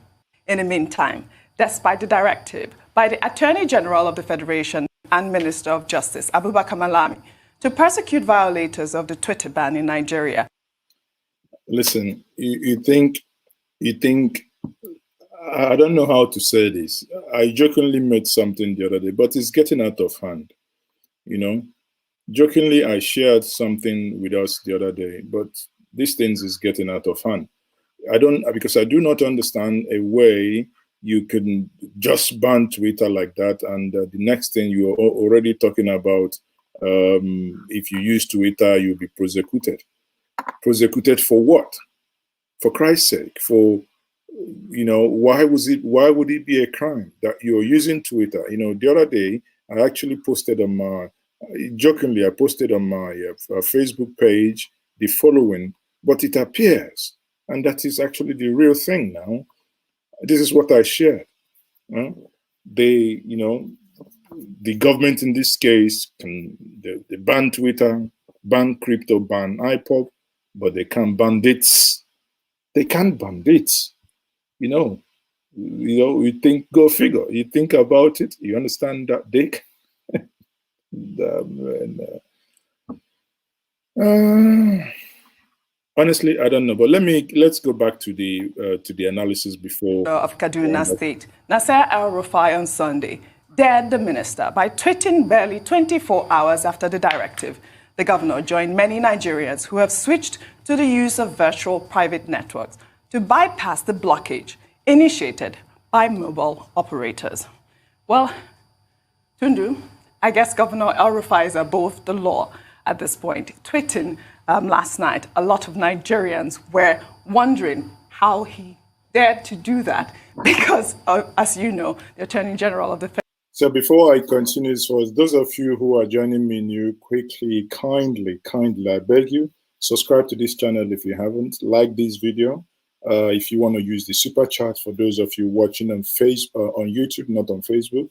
In the meantime, despite the directive by the Attorney General of the Federation and Minister of Justice, Abubakar Malami, to persecute violators of the Twitter ban in Nigeria. Listen, you think, I don't know how to say this. I jokingly made something the other day, but it's getting out of hand. Jokingly, I shared something with us the other day, but these things is getting out of hand. Because I do not understand a way you can just ban Twitter like that, and the next thing you're already talking about, if you use Twitter, you'll be prosecuted. Prosecuted for what? For Christ's sake, why would it be a crime that you're using Twitter? The other day, I actually posted on my, jokingly, I posted on my Facebook page the following, but it appears, and that is actually the real thing now. This is what I shared. The government in this case they ban Twitter, ban crypto, ban IPOP, but they can't ban dates. They can't ban dates. You think, go figure. You think about it, you understand that, Dick? Honestly, I don't know, but let's go back to the analysis before. Of Kaduna State, Nasser El-Rufai on Sunday dared the minister by tweeting barely 24 hours after the directive. The governor joined many Nigerians who have switched to the use of virtual private networks to bypass the blockage initiated by mobile operators. Well, Tundu, I guess Governor El-Rufai is above the law at this point. Tweeting last night, a lot of Nigerians were wondering how he dared to do that because, as you know, the Attorney General of the So before I continue, for those of you who are joining me new, quickly, kindly, I beg you, subscribe to this channel if you haven't, like this video. If you want to use the super chat, for those of you watching on YouTube, not on Facebook,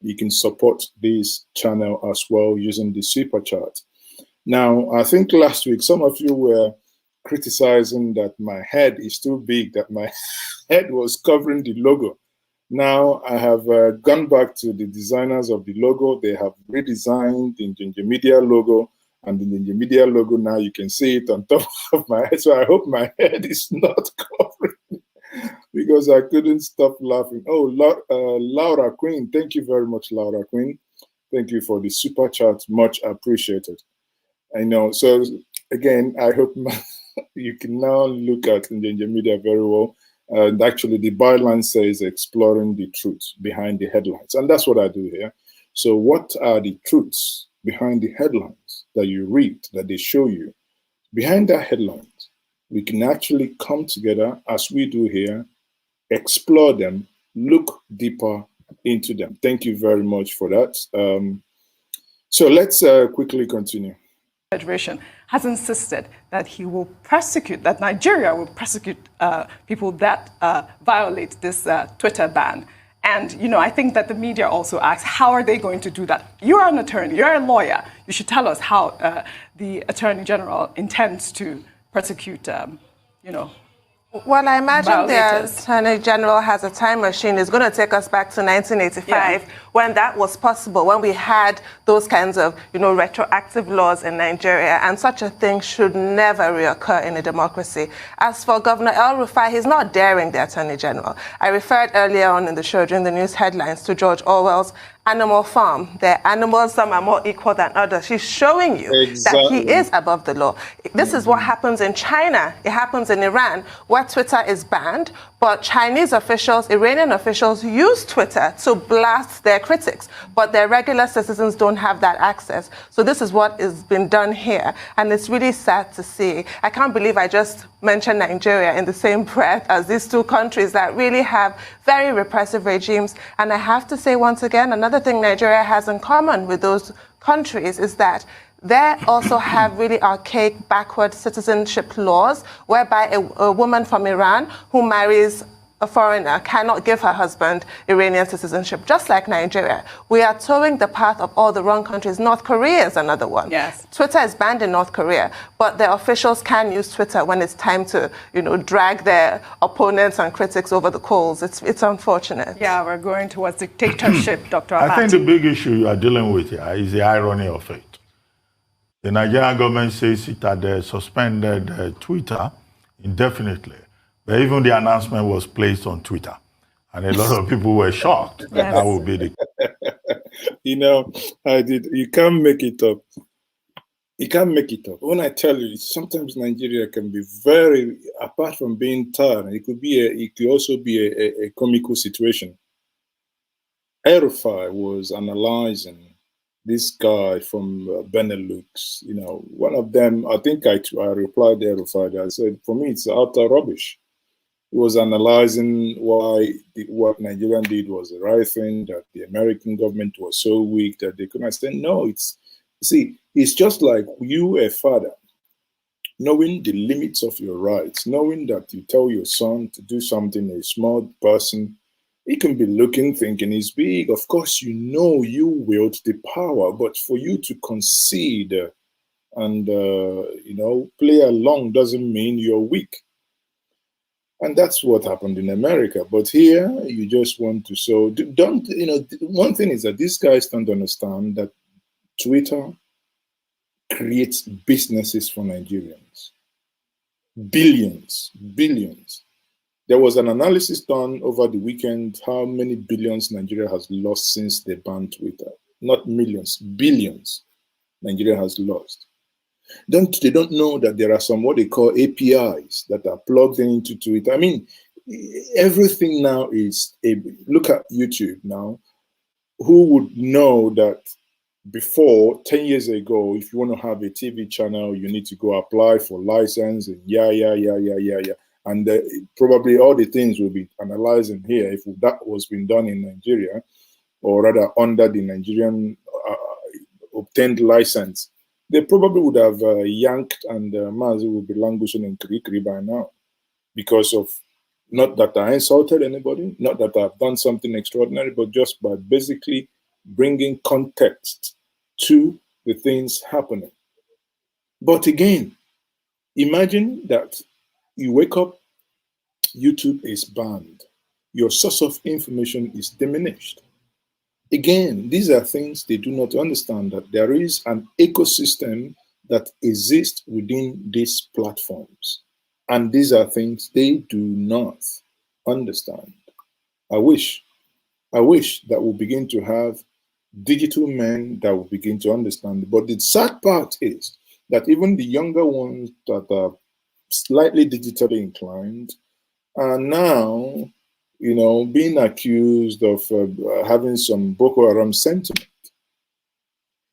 you can support this channel as well using the super chat. Now, I think last week some of you were criticizing that my head is too big, that my head was covering the logo. Now I have gone back to the designers of the logo. They have redesigned the Ginger Media logo, and the Ginger Media logo now you can see it on top of my head. So I hope my head is not covering because I couldn't stop laughing. Oh, Laura Queen, thank you very much, Laura Queen. Thank you for the super chat, much appreciated. I know. So again, I hope you can now look at Ginger Media very well. And actually, the byline says exploring the truth behind the headlines. And that's what I do here. So what are the truths behind the headlines that you read, that they show you? Behind that headlines, we can actually come together as we do here, explore them, look deeper into them. Thank you very much for that. So let's quickly continue. Federation has insisted that he will prosecute, that Nigeria will prosecute people that violate this Twitter ban. And, you know, I think that the media also asks, how are they going to do that? You're an attorney, you're a lawyer. You should tell us how the Attorney General intends to prosecute, you know, well, I imagine the violators. Attorney General has a time machine. It's going to take us back to 1985 when that was possible, when we had those kinds of, you know, retroactive laws in Nigeria, and such a thing should never reoccur in a democracy. As for Governor El Rufai, he's not daring the Attorney General. I referred earlier on in the show during the news headlines to George Orwell's Animal Farm. The animals, some are more equal than others. He's showing you that he is above the law. This is what happens in China. It happens in Iran, where Twitter is banned, but Chinese officials, Iranian officials use Twitter to blast their critics, but their regular citizens don't have that access. So this is what is being done here, and it's really sad to see. I can't believe I just mentioned Nigeria in the same breath as these two countries that really have very repressive regimes. And I have to say once again, another thing Nigeria has in common with those countries is that they also have really archaic, backward citizenship laws, whereby a woman from Iran who marries a foreigner cannot give her husband Iranian citizenship, just like Nigeria. We are towing the path of all the wrong countries. North Korea is another one. Yes. Twitter is banned in North Korea, but the officials can use Twitter when it's time to, you know, drag their opponents and critics over the coals. It's unfortunate. Yeah, we're going towards dictatorship, Dr. I Abati. think the big issue you are dealing with here is the irony of it. The Nigerian government says it had suspended Twitter indefinitely. But even the announcement was placed on Twitter. And a lot of people were shocked that that would be the... You know, you can't make it up. You can't make it up. When I tell you, sometimes Nigeria can be very, apart from being tired, it could also be a comical situation. Rufai was analyzing this guy from Benelux. You know, one of them, I think I replied to Rufai. I said, for me, it's utter rubbish. He was analyzing why what Nigeria did was the right thing, that the American government was so weak that they couldn't understand. No, it's just like you, a father, knowing the limits of your rights, knowing that you tell your son to do something, a small person, he can be looking, thinking he's big. Of course, you know you wield the power, but for you to concede and, you know, play along doesn't mean you're weak. And that's what happened in America. But here, you just want to, so don't, you know, one thing is that these guys don't understand that Twitter creates businesses for Nigerians. Billions. There was an analysis done over the weekend, how many billions Nigeria has lost since they banned Twitter. Not millions, billions Nigeria has lost. They don't know that there are some what they call APIs that are plugged into Twitter. I mean, everything now is look at YouTube now. Who would know that before 10 years ago, if you want to have a TV channel, you need to go apply for license and and probably all the things we'll be analyzing here, if that was being done in Nigeria, or rather under the Nigerian obtained license, they probably would have yanked, and Mazi would be languishing in Kirikiri by now, because of, not that I insulted anybody, not that I've done something extraordinary, but just by basically bringing context to the things happening. But again, imagine that you wake up, YouTube is banned, your source of information is diminished. Again, these are things they do not understand, that there is an ecosystem that exists within these platforms. And these are things they do not understand. I wish that we'll begin to have digital men that will begin to understand. But the sad part is that even the younger ones that are slightly digitally inclined are now, you know, being accused of having some Boko Haram sentiment.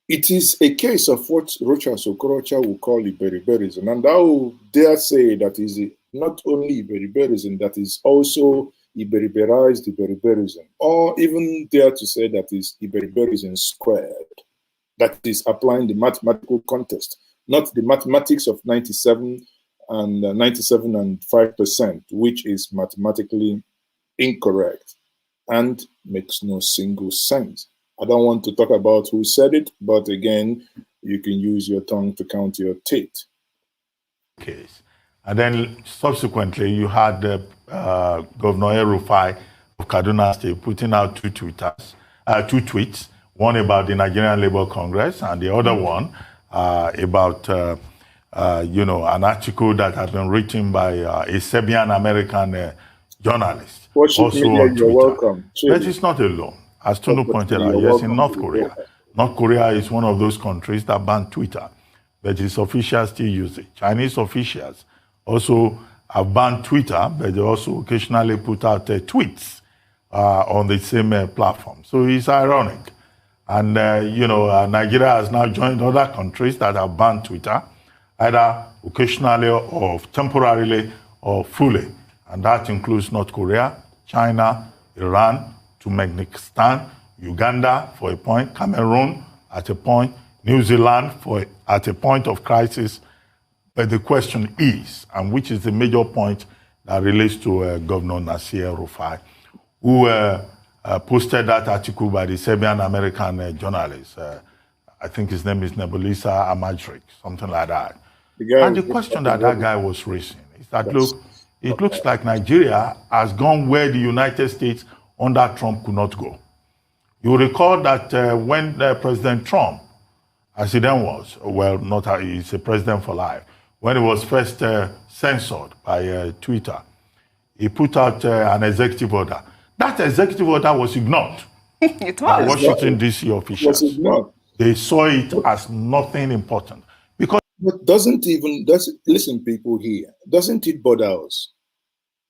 It is a case of what Rochas Okorocha will call Iberiberism, and I will dare say that is not only Iberiberism, that is also Iberiberized Iberiberism, or even dare to say that is Iberiberism squared, that is applying the mathematical context, not the mathematics of 97 and 5%, which is mathematically incorrect and makes no single sense. I don't want to talk about who said it, but again, you can use your tongue to count your teeth. Case. And then subsequently, you had Governor Rufai of Kaduna State putting out two tweets, one about the Nigerian Labour Congress and the other one about an article that had been written by a Serbian-American journalist. Also media, on Twitter. Welcome. But it's not alone. As Tunu pointed out, yes, in North Korea. North Korea is one of those countries that banned Twitter, but its officials still use it. Chinese officials also have banned Twitter, but they also occasionally put out tweets on the same platform. So it's ironic. And, Nigeria has now joined other countries that have banned Twitter, either occasionally or temporarily or fully. And that includes North Korea, China, Iran, Turkmenistan, Uganda for a point, Cameroon at a point, New Zealand at a point of crisis. But the question is, and which is the major point that relates to Governor Nasir Rufai, who posted that article by the Serbian-American journalist. I think his name is Nebulisa Amadric, something like that. And the question that guy was raising is that, look, it looks like Nigeria has gone where the United States under Trump could not go. You recall that when President Trump, as he then was, he's a president for life, when he was first censored by Twitter, he put out an executive order. That executive order was ignored. It was. Washington, D.C. officials. Was ignored. They saw it as nothing important. Because listen, people here, doesn't it bother us?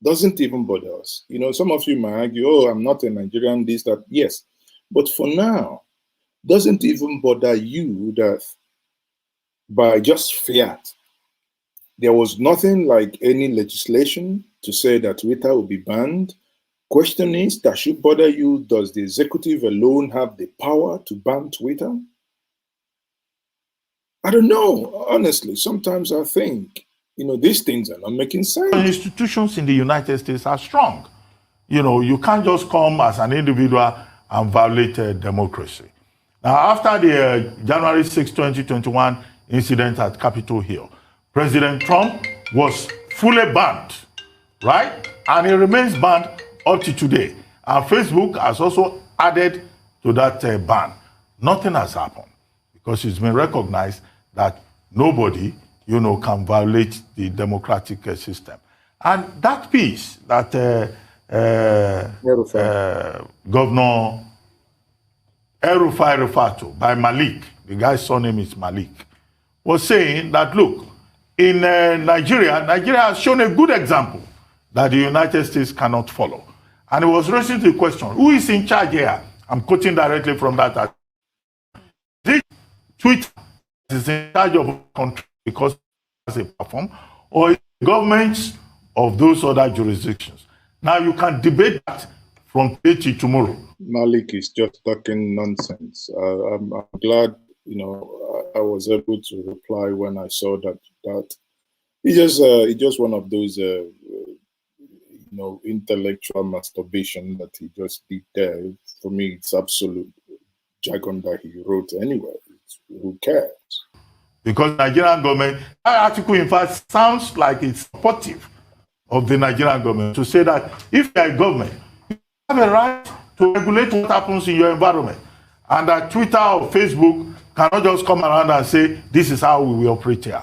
Doesn't even bother us. Some of you might argue, oh, I'm not a Nigerian, this, that. Yes. But for now, doesn't even bother you that by just fiat, there was nothing like any legislation to say that Twitter will be banned. Question is, that should bother you, does the executive alone have the power to ban Twitter? I don't know. Honestly, sometimes I think, these things are not making sense. Institutions in the United States are strong. You can't just come as an individual and violate democracy. Now, after the January 6, 2021 incident at Capitol Hill, President Trump was fully banned, right? And he remains banned up to today. And Facebook has also added to that ban. Nothing has happened because it's been recognized that nobody, can violate the democratic system. And that piece that Governor Rufai referred to by Malik, the guy's surname is Malik, was saying that, look, in Nigeria has shown a good example that the United States cannot follow. And he was raising the question, who is in charge here? I'm quoting directly from that. This Twitter is in charge of a country because it's a platform, or governments of those other jurisdictions. Now you can debate that from today to tomorrow. Malik is just talking nonsense. I'm glad, I was able to reply when I saw that. It's just one of those, intellectual masturbation that he just did there. For me, it's absolute jargon that he wrote anyway. Who cares? Because Nigerian government, that article in fact sounds like it's supportive of the Nigerian government to say that if you're a government, you have a right to regulate what happens in your environment. And that Twitter or Facebook cannot just come around and say, this is how we will operate here.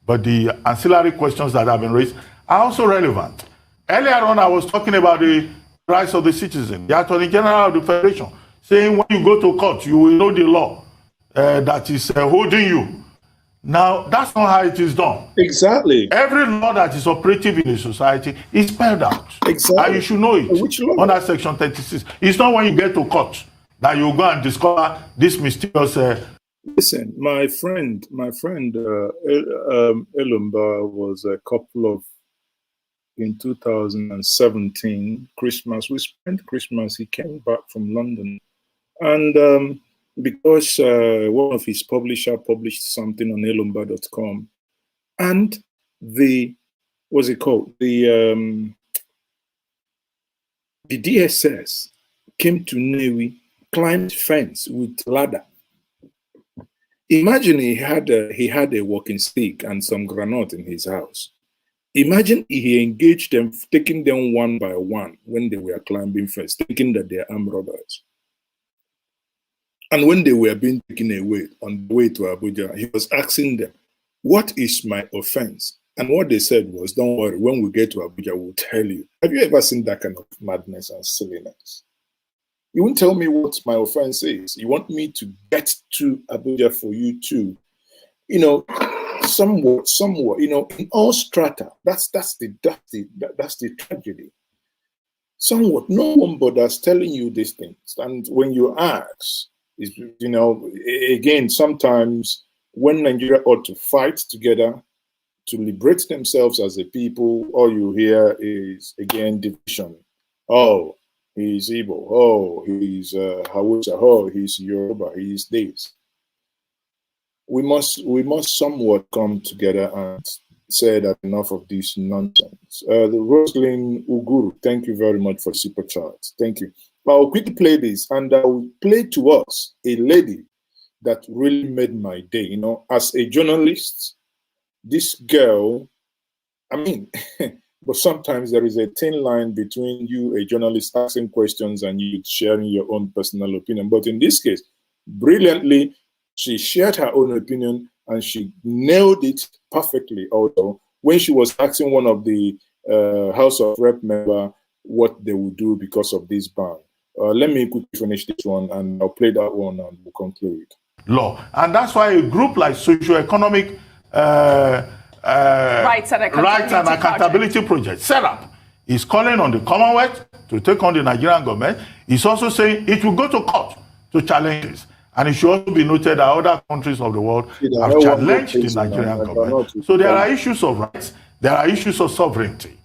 But the ancillary questions that have been raised are also relevant. Earlier on, I was talking about the rights of the citizen, the Attorney General of the Federation, saying when you go to court, you will know the law that is holding you. Now, that's not how it is done. Exactly. Every law that is operative in a society is spelled out. Exactly. And you should know it. Which law? Under Section 36. It's not when you get to court that you go and discover this mysterious Listen, my friend, Elumba was a couple of, in 2017, Christmas, we spent Christmas, he came back from London. And because one of his publishers published something on elumba.com, and what's it called? The DSS came to Newi, climbed fence with ladder. Imagine he had a walking stick and some granite in his house. Imagine he engaged them, taking them one by one when they were climbing fence, thinking that they are armed robbers. And when they were being taken away on the way to Abuja, he was asking them, "What is my offense?" And what they said was, "Don't worry, when we get to Abuja, we'll tell you." Have you ever seen that kind of madness and silliness? You won't tell me what my offense is. You want me to get to Abuja for you to, somewhat, in all strata. That's the tragedy. Somewhat, no one bothers telling you these things. And when you ask, again, sometimes when Nigeria ought to fight together to liberate themselves as a people, all you hear is, again, division. Oh, he's Igbo. Oh, he's Hausa. Oh, he's Yoruba. He's this. We must somewhat come together and say that enough of this nonsense. The Roslyn Uguru, thank you very much for super chat. Thank you. I'll quickly play this, and I'll play to us a lady that really made my day. As a journalist, this girl, but sometimes there is a thin line between you, a journalist, asking questions and you sharing your own personal opinion. But in this case, brilliantly, she shared her own opinion and she nailed it perfectly. Also, when she was asking one of the House of Rep member what they would do because of this ban. Let me quickly finish this one and I'll play that one and we'll conclude. Law. And that's why a group like Socioeconomic Rights and Accountability Project set up is calling on the Commonwealth to take on the Nigerian government. It's also saying it will go to court to challenge this. And it should also be noted that other countries of the world have challenged the Nigerian government. So there are issues of rights, there are issues of sovereignty.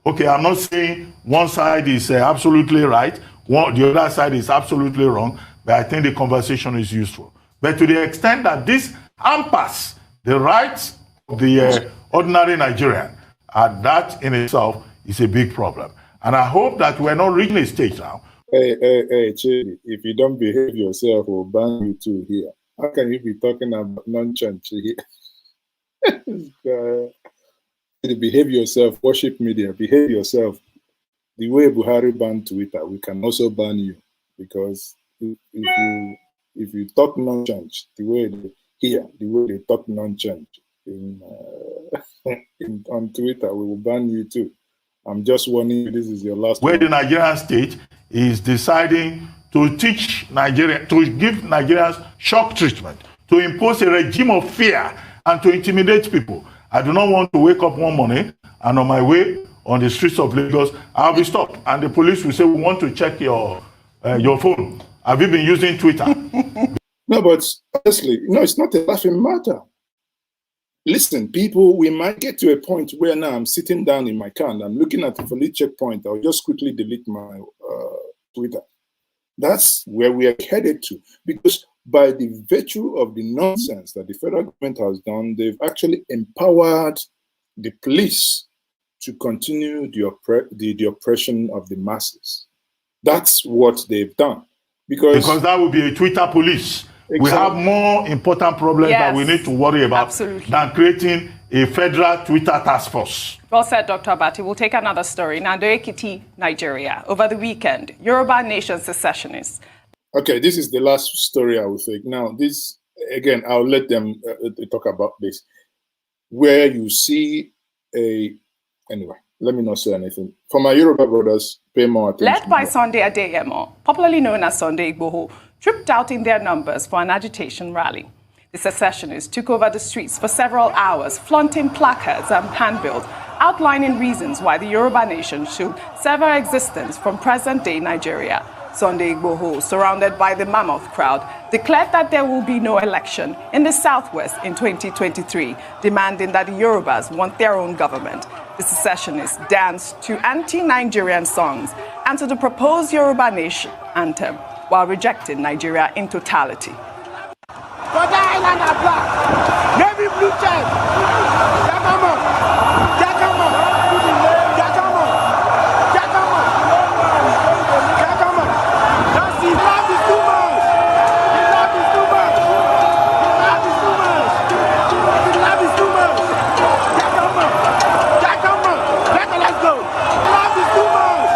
Okay, I'm not saying one side is absolutely right, the other side is absolutely wrong, but I think the conversation is useful. But to the extent that this hampers the rights of the ordinary Nigerian, and that in itself is a big problem. And I hope that we're not reaching a stage now. Hey, Chidi, if you don't behave yourself, we'll ban you too here. How can you be talking about nonsense here? Behave yourself, worship media, behave yourself. The way Buhari banned Twitter, we can also ban you. Because if you talk nonsense, the way they talk nonsense on Twitter, we will ban you too. I'm just warning you, this is your last where the Nigerian state is deciding to teach Nigeria, to give Nigerians shock treatment, to impose a regime of fear and to intimidate people. I do not want to wake up one morning and on my way on the streets of Lagos, I'll be stopped and the police will say, "We want to check your phone. Have you been using Twitter?" No, but honestly, it's not a laughing matter. Listen, people, we might get to a point where now I'm sitting down in my car and I'm looking at the police checkpoint. I'll just quickly delete my Twitter. That's where we are headed to. Because by the virtue of the nonsense that the federal government has done, they've actually empowered the police to continue the oppression of the masses. That's what they've done. Because that would be a Twitter police. Exactly. We have more important problems that we need to worry about than creating a federal Twitter task force. Well said, Dr. Abati. We'll take another story. Nando Ekiti, Nigeria. Over the weekend, Yoruba Nation secessionists. Okay, this is the last story I will take. Now, this, again, I'll let them talk about this. Where you see anyway, let me not say anything. For my Yoruba brothers, pay more attention. Led by Sunday Adeyemo, popularly known as Sunday Igboho, trooped out in their numbers for an agitation rally. The secessionists took over the streets for several hours, flaunting placards and handbills, outlining reasons why the Yoruba nation should sever existence from present-day Nigeria. Sunday Igboho, surrounded by the mammoth crowd, declared that there will be no election in the southwest in 2023, demanding that the Yorubas want their own government. The secessionists danced to anti-Nigerian songs and to the proposed Yoruba Nation anthem, while rejecting Nigeria in totality. For the island are black, navy blue check, Jakamo, Jakamo, Jakamo, Jakamo, Jakamo. That's his love is too much. His love is too much. His love is too much. His love is too much. Jakamo, Jakamo, let's go. His love is too much.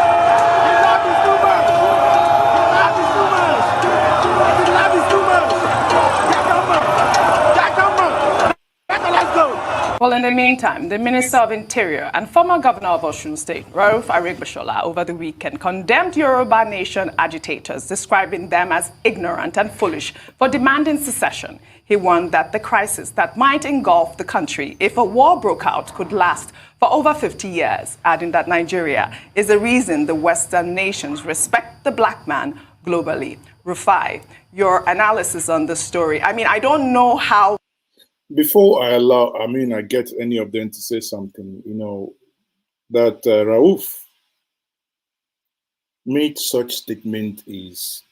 His love is too much. His love is too much. His love is too much. Well, in the meantime, the Minister of Interior and former Governor of Osun State, Rufai, over the weekend condemned Yoruba Nation agitators, describing them as ignorant and foolish for demanding secession. He warned that the crisis that might engulf the country if a war broke out could last for over 50 years, adding that Nigeria is the reason the Western nations respect the black man globally. Rufai, your analysis on the story. I mean, I don't know how. Before I get any of them to say something, that Rauf made such statement is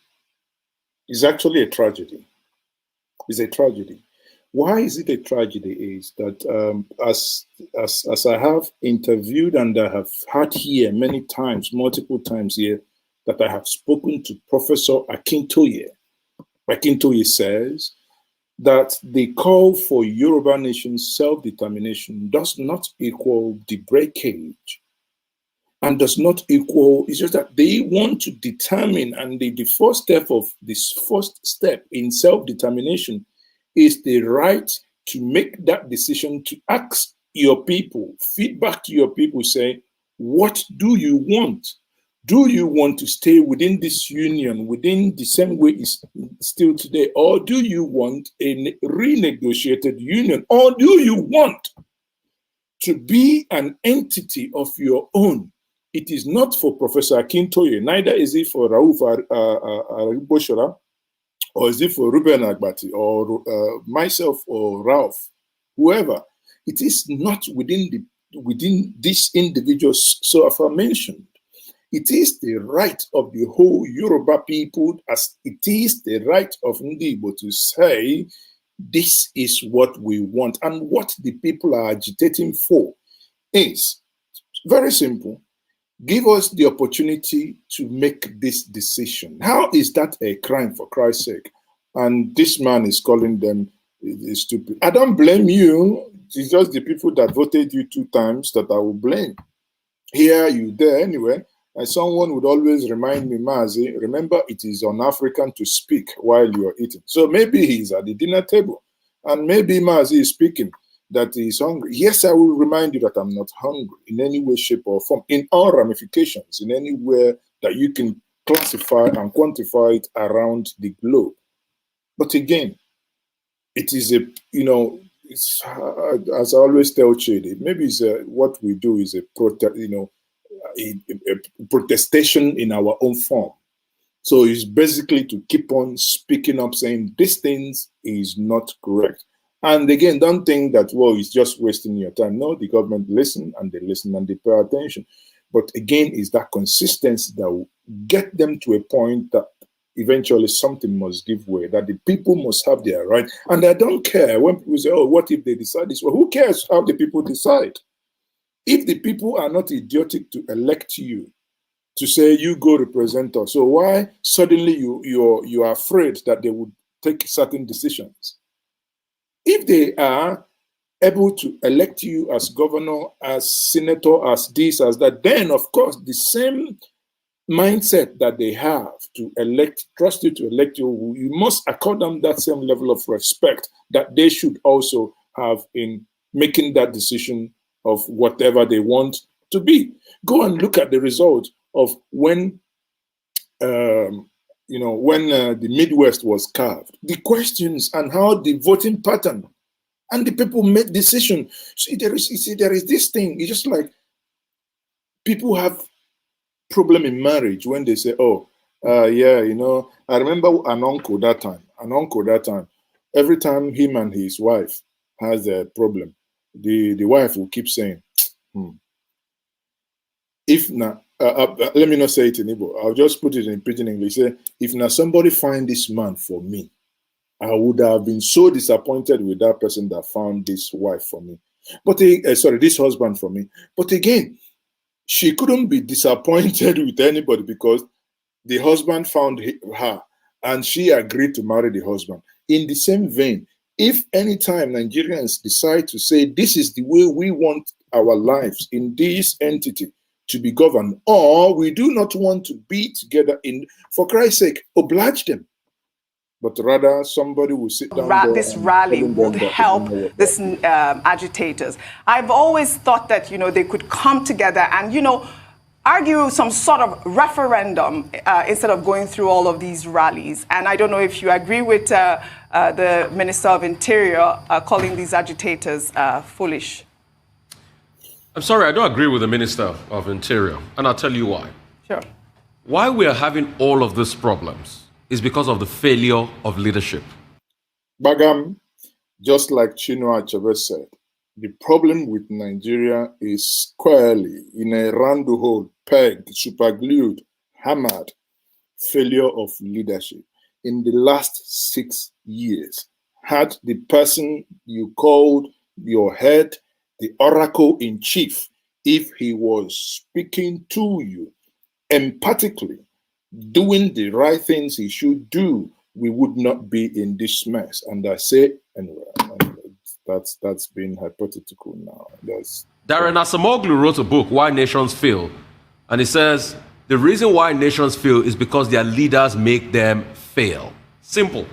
actually a tragedy. It's a tragedy. Why is it a tragedy? Is that as I have interviewed and I have had here many times, multiple times here, that I have spoken to Professor Akintoye. Akintoye says that the call for Yoruba Nation self-determination does not equal the breakage and does not equal, it's just that they want to determine, and the first step in self-determination is the right to make that decision, to ask your people, feedback to your people, say, what do you want? Do you want to stay within this union, within the same way it's still today? Or do you want a renegotiated union? Or do you want to be an entity of your own? It is not for Professor Akintoye, neither is it for Rauf Ariboshola, or is it for Ruben Agbati, or myself, or Ralph, whoever. It is not within these individuals so aforementioned. It is the right of the whole Yoruba people, as it is the right of Ndibo to say, this is what we want. And what the people are agitating for is very simple. Give us the opportunity to make this decision. How is that a crime, for Christ's sake? And this man is calling them stupid. I don't blame you. It's just the people that voted you 2 times that I will blame. Here, you there, anyway. And someone would always remind me, Mazi, remember it is un-African to speak while you're eating. So maybe he's at the dinner table. And maybe Mazi is speaking that he's hungry. Yes, I will remind you that I'm not hungry in any way, shape, or form, in all ramifications, in anywhere that you can classify and quantify it around the globe. But again, it is it's, as I always tell Chidi, maybe it's what we do is a protestation in our own form. So it's basically to keep on speaking up, saying these things is not correct. And again, don't think that, well, it's just wasting your time. No, the government listen and they pay attention. But again, it's that consistency that will get them to a point that eventually something must give way, that the people must have their right. And I don't care when people say, oh, what if they decide this? Well, who cares how the people decide? If the people are not idiotic to elect you, to say you go represent us, so why suddenly you are afraid that they would take certain decisions? If they are able to elect you as governor, as senator, as this, as that, then of course the same mindset that they have to trust you to elect you, you must accord them that same level of respect that they should also have in making that decision of whatever they want to be. Go and look at the result of when the Midwest was carved, the questions and how the voting pattern and the people make decisions. There is this thing. It's just like people have problem in marriage when they say, oh, Yeah, you know, I remember an uncle that time. Every time him and his wife has a problem, the wife will keep saying, if na, let me not say it in Igbo. I'll just put it in pidgin English. Say, if na somebody find this man for me, I would have been so disappointed with that person that found this wife for me. But this husband for me. But again, she couldn't be disappointed with anybody because the husband found her and she agreed to marry the husband. In the same vein, if anytime Nigerians decide to say this is the way we want our lives in this entity to be governed, or we do not want to be together, for Christ's sake, oblige them. But rather, somebody will sit down there. This rally would help these agitators. I've always thought that, you know, they could come together and, you know, argue some sort of referendum instead of going through all of these rallies. And I don't know if you agree with the Minister of Interior calling these agitators foolish. I'm sorry, I don't agree with the Minister of Interior, and I'll tell you why. Sure. Why we are having all of these problems is because of the failure of leadership. Bagam, just like Chinua Achebe said, the problem with Nigeria is squarely in a round hole, pegged, superglued, hammered failure of leadership. In the last 6 years, had the person you called your head, the oracle in chief, if he was speaking to you empathically, doing the right things he should do, we would not be in this mess. And I say, anyway, that's been hypothetical now. Darren Asamoglu wrote a book, Why Nations Fail. And he says, the reason why nations fail is because their leaders make them fail. Simple.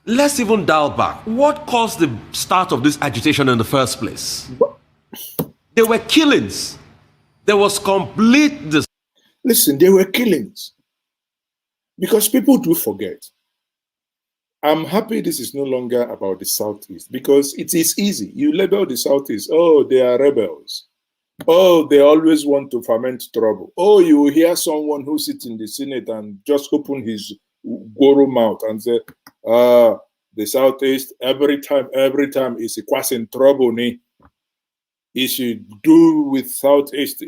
Let's even dial back. What caused the start of this agitation in the first place? There were killings. There was complete... Listen, there were killings. Because people do forget. I'm happy this is no longer about the Southeast because it is easy. You label the Southeast, oh, they are rebels. Oh, they always want to foment trouble. Oh, you hear someone who sits in the Senate and just open his goro mouth and say, the Southeast, every time is causing trouble. He should do with Southeast,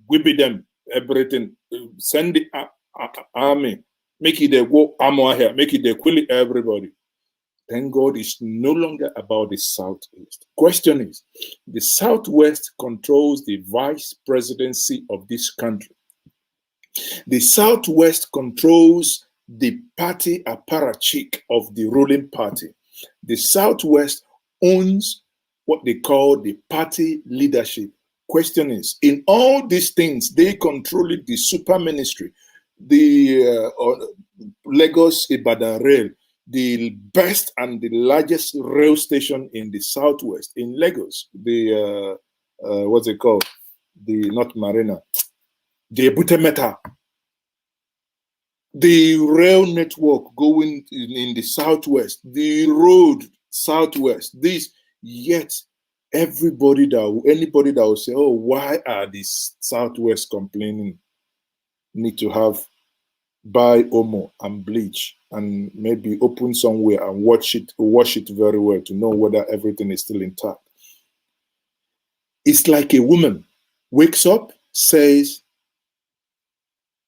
whip them, everything. Send the army. Make it a go armor here. Make it a kill everybody. Thank God it's no longer about the Southeast. Question is, the Southwest controls the vice presidency of this country. The Southwest controls the party apparatchik of the ruling party. The Southwest owns what they call the party leadership. Question is, in all these things, they control the super ministry, the Lagos Ibadan Rail, the best and the largest rail station in the Southwest, in Lagos, the, what's it called? The, not Marina, the Butemeta. The rail network going in the Southwest, the road Southwest, this, yet anybody that will say, oh, why are the Southwest complaining? Need to buy Omo and bleach and maybe open somewhere and wash it very well to know whether everything is still intact. It's like a woman wakes up, says,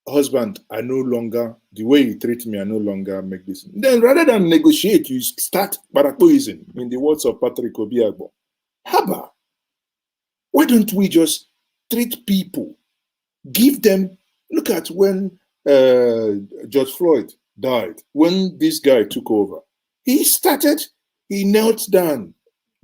husband, I no longer, the way you treat me, I no longer make this. Then rather than negotiate, you start barakoism, in the words of Patrick Obiagbo. Haba, why don't we just treat people, give them, look at when George Floyd died, when this guy took over, he knelt down.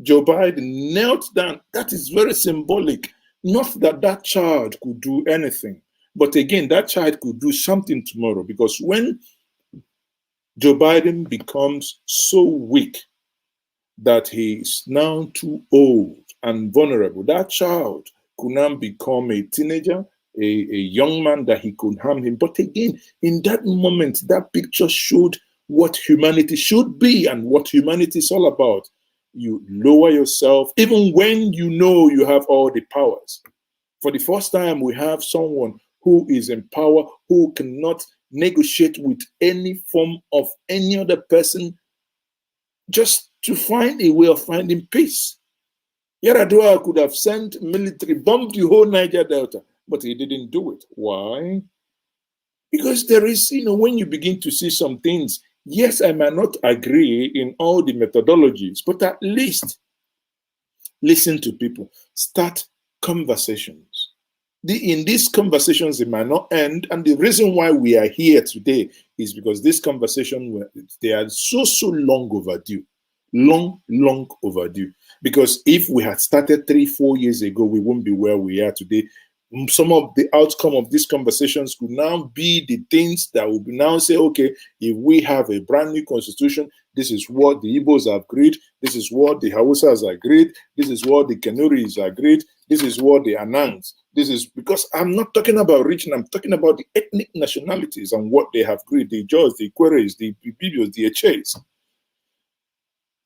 Joe Biden knelt down. That is very symbolic. Not that that child could do anything, but again, that child could do something tomorrow, because when Joe Biden becomes so weak that he is now too old and vulnerable, that child could now become a teenager, a young man that he could harm him. But again, in that moment, that picture showed what humanity should be and what humanity is all about. You lower yourself, even when you know you have all the powers. For the first time, we have someone who is in power, who cannot negotiate with any form of any other person just to find a way of finding peace. Yaradua could have sent military, bombed the whole Niger Delta, but he didn't do it. Why? Because there is, when you begin to see some things, yes, I might not agree in all the methodologies, but at least listen to people, start conversations. In these conversations, it might not end, and the reason why we are here today is because this conversation, they are so long overdue. Long overdue. Because if we had started 3-4 years ago, we wouldn't be where we are today. Some of the outcome of these conversations could now be the things that will now say, okay, if we have a brand new constitution, this is what the Igbos have agreed, this is what the Hausas agreed, this is what the Kanuris agreed, this is what they announced. This is because I'm not talking about region, I'm talking about the ethnic nationalities and what they have agreed, the Jaws, the Queries, the Bibios, the Eches.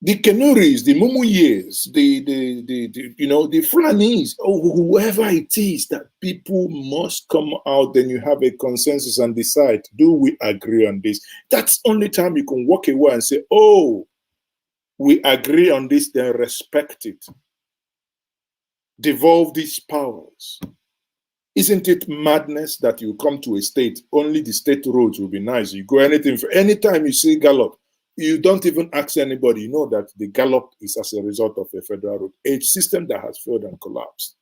The Kanuris, the Mumuyes, the Fulanis, or whoever it is, that people must come out, then you have a consensus and decide, do we agree on this? That's only time you can walk away and say, oh, we agree on this, then respect it. Devolve these powers. Isn't it madness that you come to a state, only the state roads will be nice. You go anything, for anytime you see gallop, you don't even ask anybody. You know that the gallop is as a result of a federal road, a system that has failed and collapsed.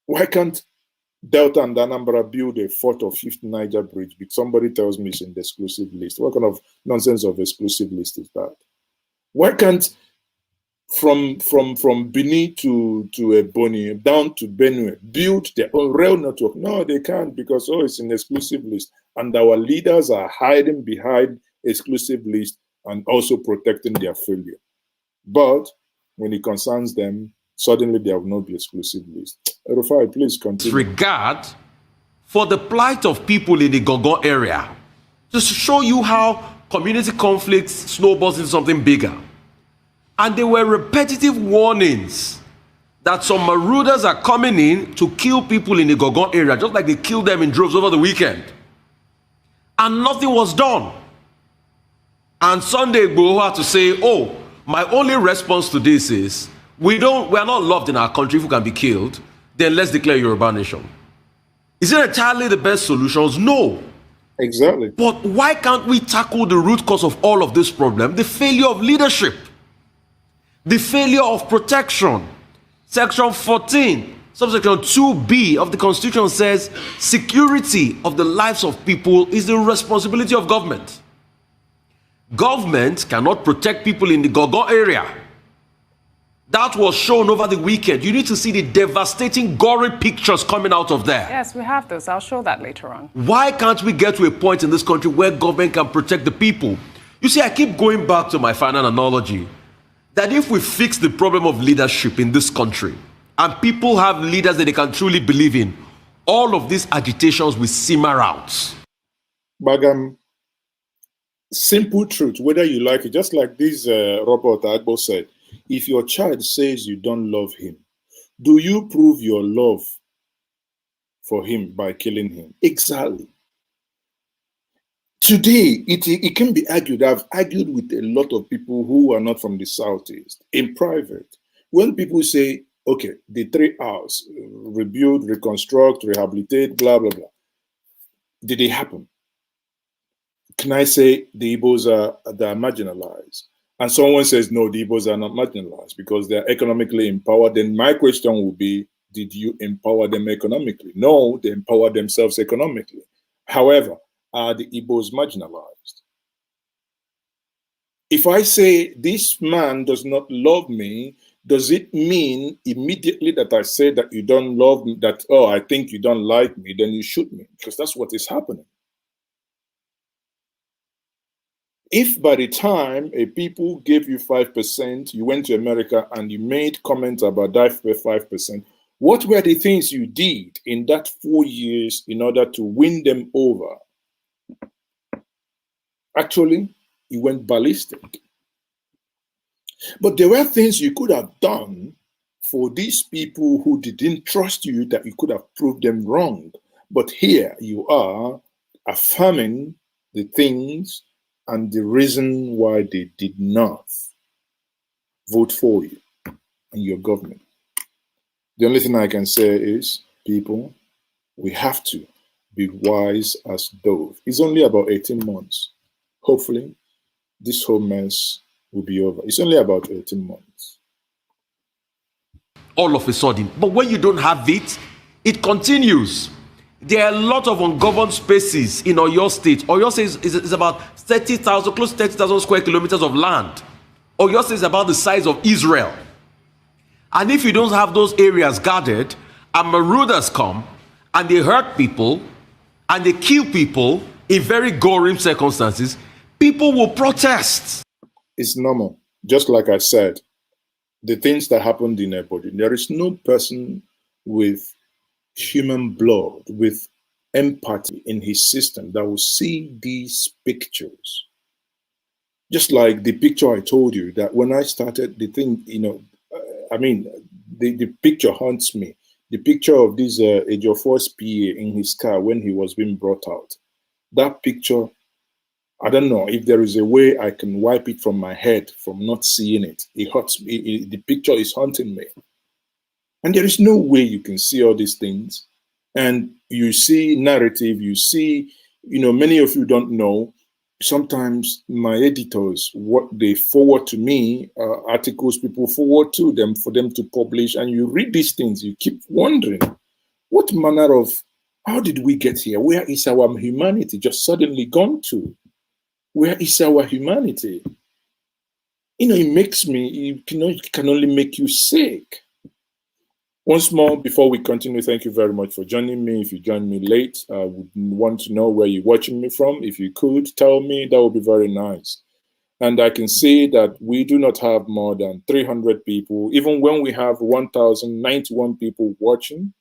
Why can't Delta and Anambra build a 4th or 5th Niger bridge? But somebody tells me it's in the exclusive list. What kind of nonsense of exclusive list is that? Why can't from Benin to Ebonyi down to Benue build their own rail network? No, they can't because it's an exclusive list, and our leaders are hiding behind exclusive list and also protecting their failure. But when it concerns them, suddenly there will not be exclusive list. Rufai, please continue. Regard for the plight of people in the Gongon area, just to show you how community conflicts snowballs into something bigger. And there were repetitive warnings that some marauders are coming in to kill people in the Gongon area, just like they killed them in droves over the weekend. And nothing was done. And Sunday Igboho had to say, oh, my only response to this is, we are not loved in our country. If we can be killed, then let's declare Yoruba nation. Is it entirely the best solutions? No. Exactly. But why can't we tackle the root cause of all of this problem? The failure of leadership. The failure of protection. Section 14, subsection 2B of the Constitution says, security of the lives of people is the responsibility of government. Government cannot protect people in the Gongon area. That was shown over the weekend. You need to see the devastating, gory pictures coming out of there. Yes, we have those. I'll show that later on. Why can't we get to a point in this country where government can protect the people? You see, I keep going back to my final analogy, that if we fix the problem of leadership in this country, and people have leaders that they can truly believe in, all of these agitations will simmer out. Bagam, simple truth, whether you like it, just like this Robert Agbo said, if your child says you don't love him, do you prove your love for him by killing him? Exactly. Today, it can be argued. I've argued with a lot of people who are not from the Southeast in private. When people say, okay, the 3 R's, rebuild, reconstruct, rehabilitate, blah, blah, blah, did it happen? Can I say the Igbos are marginalized? And someone says, no, the Igbos are not marginalized because they're economically empowered. Then my question will be, did you empower them economically? No, they empower themselves economically. However, are the Igbos marginalized? If I say this man does not love me, does it mean immediately that I say that you don't love me, that, oh, I think you don't like me, then you shoot me? Because that's what is happening. If by the time a people gave you 5%, you went to America and you made comments about that 5%, what were the things you did in that 4 years in order to win them over? Actually, you went ballistic. But there were things you could have done for these people who didn't trust you, that you could have proved them wrong. But here you are, affirming the things and the reason why they did not vote for you and your government. The only thing I can say is, people, we have to be wise as dove. It's only about 18 months. Hopefully, this whole mess will be over. It's only about 18 months. All of a sudden. But when you don't have it, it continues. There are a lot of ungoverned spaces in Oyo State. Oyo State is about 30,000, close to 30,000 square kilometers of land. Oyo State is about the size of Israel. And if you don't have those areas guarded, and marauders come, and they hurt people, and they kill people in very gory circumstances, people will protest. It's normal. Just like I said, the things that happened in Ebonyi, there is no person with human blood, with empathy in his system that will see these pictures. Just like the picture I told you, that when I started the thing, the picture haunts me. The picture of this Ejiofor's PA in his car when he was being brought out. That picture, I don't know if there is a way I can wipe it from my head from not seeing it. It hurts me. The picture is haunting me. And there is no way you can see all these things. And you see narrative, you see, many of you don't know. Sometimes my editors, what they forward to me, articles people forward to them for them to publish, and you read these things, you keep wondering, what manner of, how did we get here? Where is our humanity just suddenly gone to? Where is our humanity? It makes me, it can only make you sick. Once more, before we continue, thank you very much for joining me. If you joined me late, I would want to know where you're watching me from. If you could tell me, that would be very nice. And I can see that we do not have more than 300 people, even when we have 1,091 people watching,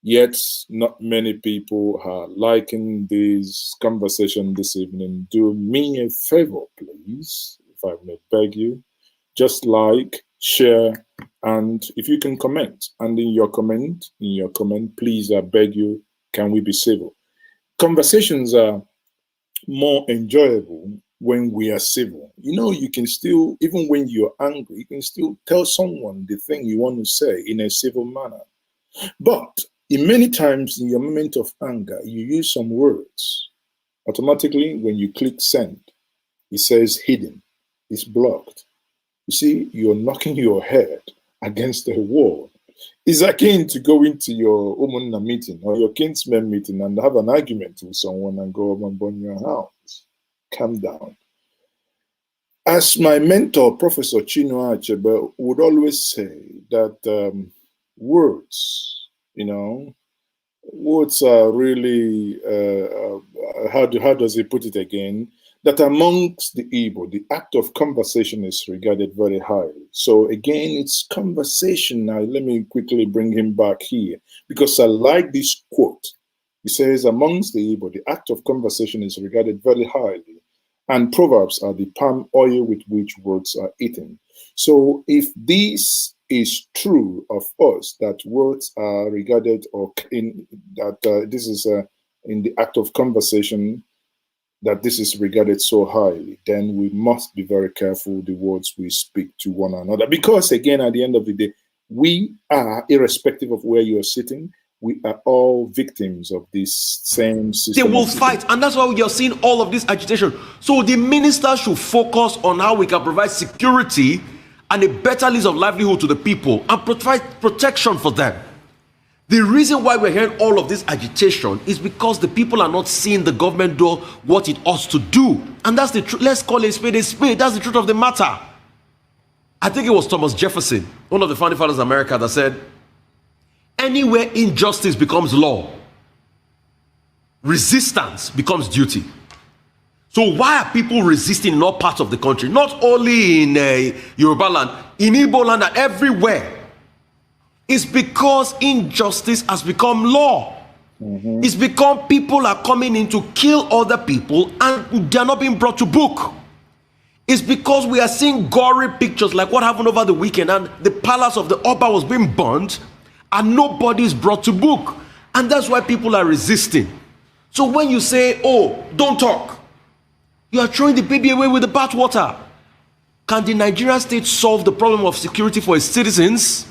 yet not many people are liking this conversation this evening. Do me a favor, please, if I may beg you, just like, share, and if you can comment, and in your comment, please, I beg you, can we be civil? Conversations are more enjoyable when we are civil. You can still, even when you're angry, you can still tell someone the thing you want to say in a civil manner. But in many times in your moment of anger, you use some words. Automatically, when you click send, it says hidden, it's blocked. You see, you're knocking your head against the wall. It's akin to go into your Umunna meeting or your kinsman meeting and have an argument with someone and go up and burn your house. Calm down. As my mentor, Professor Chinua Achebe, would always say that words, words are really, how does he put it again? That amongst the Igbo, the act of conversation is regarded very highly. So again, it's conversation. Now, let me quickly bring him back here because I like this quote. He says, amongst the Igbo, the act of conversation is regarded very highly, and proverbs are the palm oil with which words are eaten. So if this is true of us, that words are regarded, or this is in the act of conversation, that this is regarded so highly, then we must be very careful the words we speak to one another. Because again, at the end of the day, we are, irrespective of where you're sitting, we are all victims of this same system. They will fight, and that's why you're seeing all of this agitation. So the minister should focus on how we can provide security and a better list of livelihood to the people and provide protection for them. The reason why we're hearing all of this agitation is because the people are not seeing the government do what it ought to do. And that's the truth. Let's call it a spade a spade. That's the truth of the matter. I think it was Thomas Jefferson, one of the founding fathers of America, that said, anywhere injustice becomes law, resistance becomes duty. So why are people resisting in all parts of the country? Not only in Yoruba land, in Igbo land, and everywhere. It's because injustice has become law. Mm-hmm. It's because people are coming in to kill other people and they're not being brought to book. It's because we are seeing gory pictures like what happened over the weekend, and the palace of the Oba was being burned and nobody is brought to book. And that's why people are resisting. So when you say, oh, don't talk, you are throwing the baby away with the bathwater. Can the Nigerian state solve the problem of security for its citizens?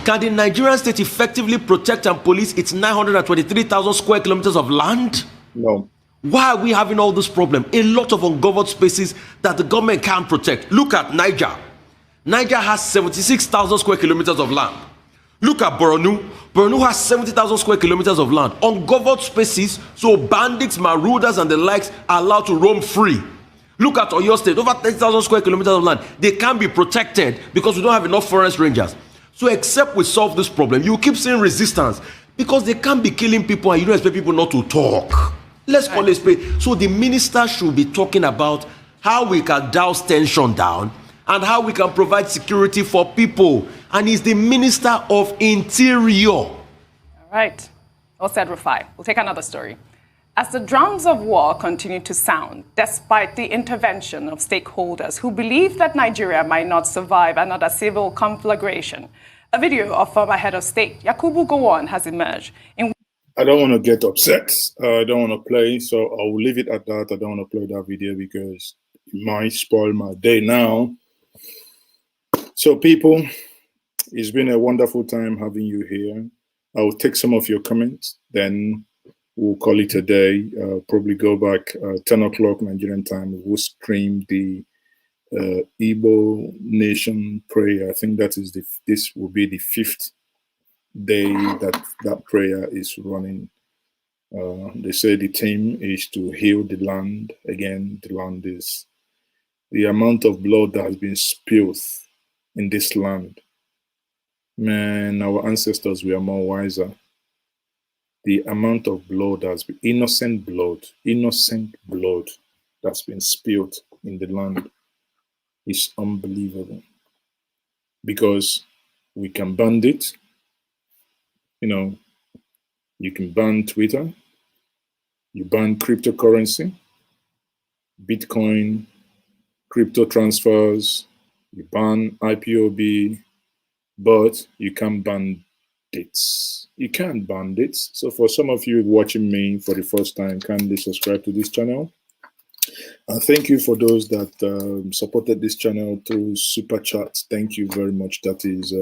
Can the Nigerian state effectively protect and police its 923,000 square kilometers of land? No. Why are we having all this problem? A lot of ungoverned spaces that the government can't protect. Look at Niger. Niger has 76,000 square kilometers of land. Look at Borno. Borno has 70,000 square kilometers of land. Ungoverned spaces, so bandits, marauders, and the likes are allowed to roam free. Look at Oyo State, over 30,000 square kilometers of land. They can't be protected because we don't have enough forest rangers. So except we solve this problem, you keep seeing resistance because they can't be killing people and you don't expect people not to talk. Let's call it spade. So the minister should be talking about how we can douse tension down and how we can provide security for people. And he's the Minister of Interior. All right. Well said, Rufai. We'll take another story. As the drums of war continue to sound, despite the intervention of stakeholders who believe that Nigeria might not survive another civil conflagration, a video of former head of state Yakubu Gowon has emerged. I don't want to get upset. I don't want to play, so I will leave it at that. I don't want to play that video because it might spoil my day now. So people, it's been a wonderful time having you here. I will take some of your comments, then we'll call it a day. Probably go back 10 o'clock Nigerian time. We'll stream the Igbo Nation prayer. I think that is this will be the 5th day that prayer is running. They say the theme is to heal the land. Again, the land is the amount of blood that has been spilled in this land. Man, our ancestors were more wiser. The amount of blood has been innocent blood that's been spilled in the land is unbelievable. Because we can ban it. You know, you can ban Twitter, you ban cryptocurrency, Bitcoin, crypto transfers, you ban IPOB, but you can't ban dates. You can't ban dates. So for some of you watching me for the first time, kindly subscribe to this channel. And thank you for those that supported this channel through Super Chats. Thank you very much. That is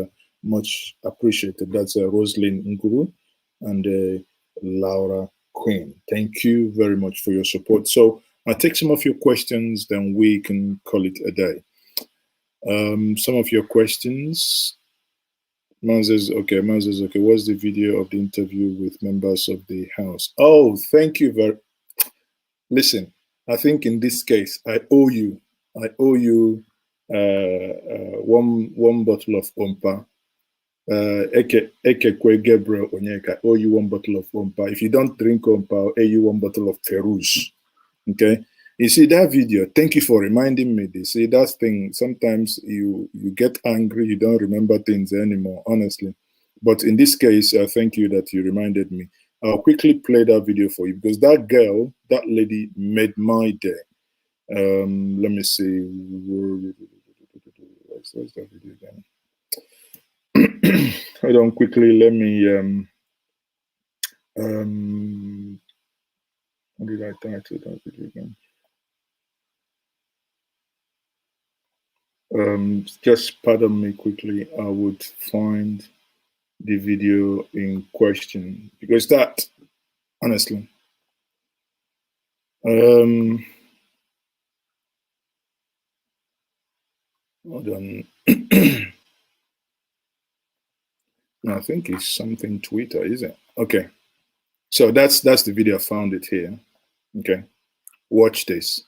much appreciated. That's Roslyn Nguru and Laura Queen. Thank you very much for your support. So I'll take some of your questions, then we can call it a day. Some of your questions. Man says, okay. What's the video of the interview with members of the House? Oh, thank you very. Listen, I think in this case, I owe you one bottle of Ompa. Ekekwe Gabriel Onyeka, I owe you one bottle of Ompa. If you don't drink Ompa, I'll owe you one bottle of Ferouge. Okay? You see that video, thank you for reminding me this. See, that thing, sometimes you get angry, you don't remember things anymore, honestly. But in this case, thank you that you reminded me. I'll quickly play that video for you because that girl, that lady made my day. Let me see. What's that video again? Hold on quickly. Let me what did I title that video again? Just pardon me quickly. I would find the video in question because that, honestly, hold on. No, I think it's something Twitter, is it? Okay, so that's the video. I found it here. Okay, watch this.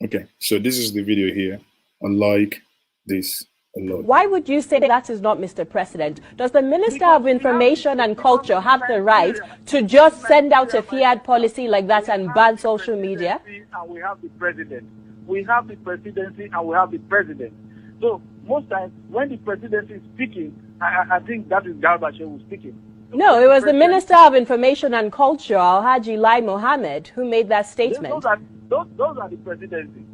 Okay, so this is the video here. I like this a lot. Why would you say that is not Mr. President? Does the Minister of Information and Culture have the right to just send out a fiat policy like that and ban social media? And we have the president. We have the presidency and we have the president. So most times when the presidency is speaking, I think that is Garbachev who's speaking. No, it was the Minister of Information and Culture, Alhaji Lai Mohammed, who made that statement. Those are the presidency.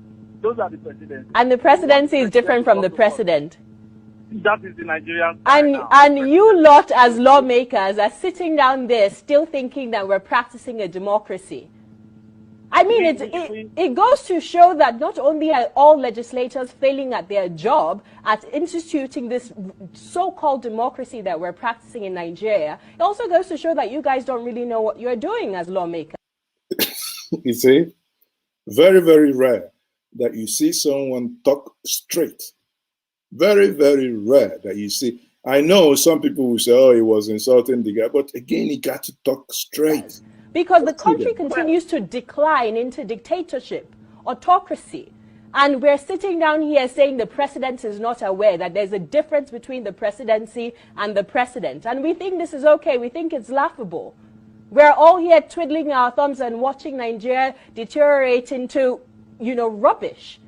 Those are the presidency. And the presidency is different from the president. That is the Nigerian and you lot as lawmakers are sitting down there still thinking that we're practicing a democracy. I mean, it goes to show that not only are all legislators failing at their job at instituting this so-called democracy that we're practicing in Nigeria, it also goes to show that you guys don't really know what you're doing as lawmakers. You see, very, very rare that you see someone talk straight. Very, very rare that you see. I know some people will say, oh, he was insulting the guy, but again, he got to talk straight. Because the country continues to decline into dictatorship, autocracy. And we're sitting down here saying the president is not aware that there's a difference between the presidency and the president. And we think this is okay. We think it's laughable. We're all here twiddling our thumbs and watching Nigeria deteriorate into, rubbish.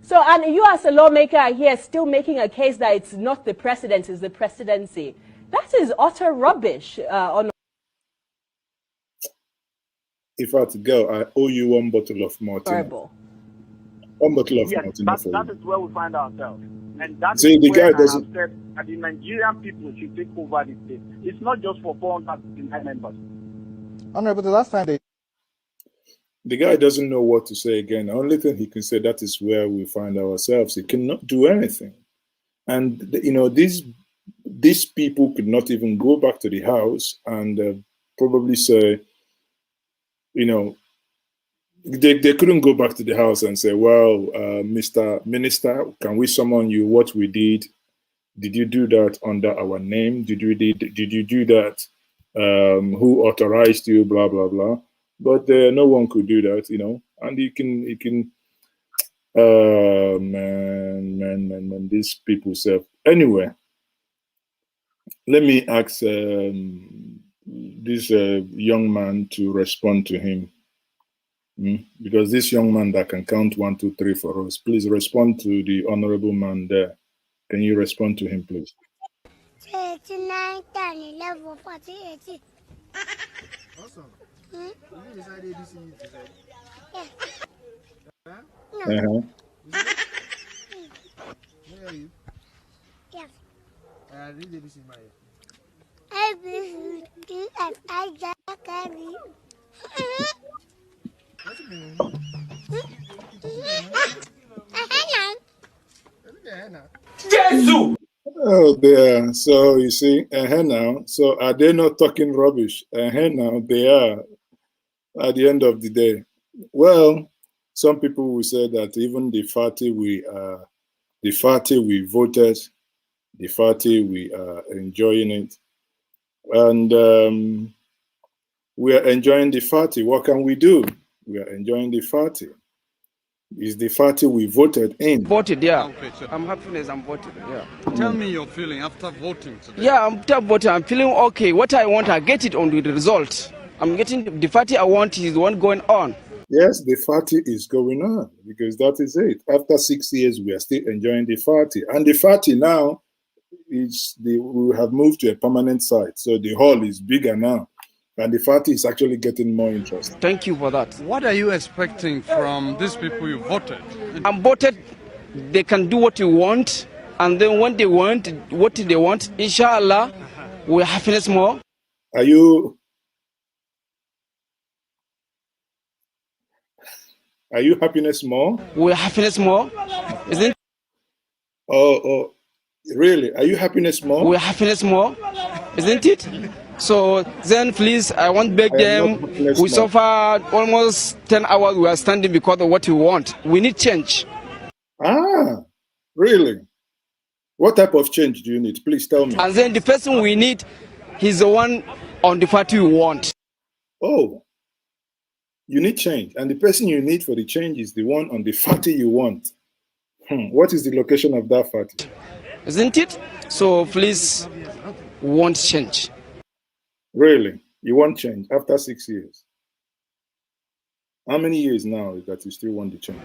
So, and you as a lawmaker are here still making a case that it's not the president, it's the presidency. That is utter rubbish. If I had to go, I owe you one bottle of Martini. Horrible. One bottle of yes, Martini. That is where we find ourselves. And that See, is the where guy doesn't... I have said that the Nigerian people should take over the state. It's not just for 459 members. Honorable, the last time The guy doesn't know what to say again. The only thing he can say, that is where we find ourselves. He cannot do anything. And, these people could not even go back to the house and probably say, they couldn't go back to the house and say, well, Mr. Minister, can we summon you? What we did you do that under our name? Did you do that? Who authorized you? Blah, blah, blah. But no one could do that, and he can, man, these people say. Anyway, let me ask this young man to respond to him. Because this young man that can count 1, 2, 3 for us, please respond to the honorable man there. Can you respond to him, please? 39, 10, 11, 40, 80. Awesome. You decided ABC today? Yeah. No. Where are you? Yes. Read ABC, Maya. A, B, C, D, F, I, J, K, L, What's it mean? Jesus! Oh, there. So you see, now. So are they not talking rubbish? Now they are. At the end of the day, well, some people will say that even the party we voted, the party we are enjoying it, and we are enjoying the party. What can we do? We are enjoying the party. It's the party we voted in. Voted, yeah. Okay, so I'm happy as I'm voted, yeah. Tell me your feeling after voting today. Yeah, after voting, I'm feeling okay. What I want, I get it on the result. I'm getting the party I want is the one going on. Yes, the party is going on because that is it. After 6 years, we are still enjoying the party. And the party now, we have moved to a permanent site. So the hall is bigger now. And the party is actually getting more interest. Thank you for that. What are you expecting from these people you voted? I'm voted, they can do what you want. And then when they want, what they want, inshallah, we'll happiness more. Are you happiness more? We're happiness more, isn't it? Oh, really? Are you happiness more? We're happiness more, isn't it? So then please, I want beg them, we suffer almost 10 hours, we are standing because of what we want. We need change. Ah, really? What type of change do you need? Please tell me. And then the person we need, he's the one on the party we want. Oh. You need change, and the person you need for the change is the one on the party you want. What is the location of that party? Isn't it? So please, we want change. Really? You want change after 6 years? How many years now that you still want the change?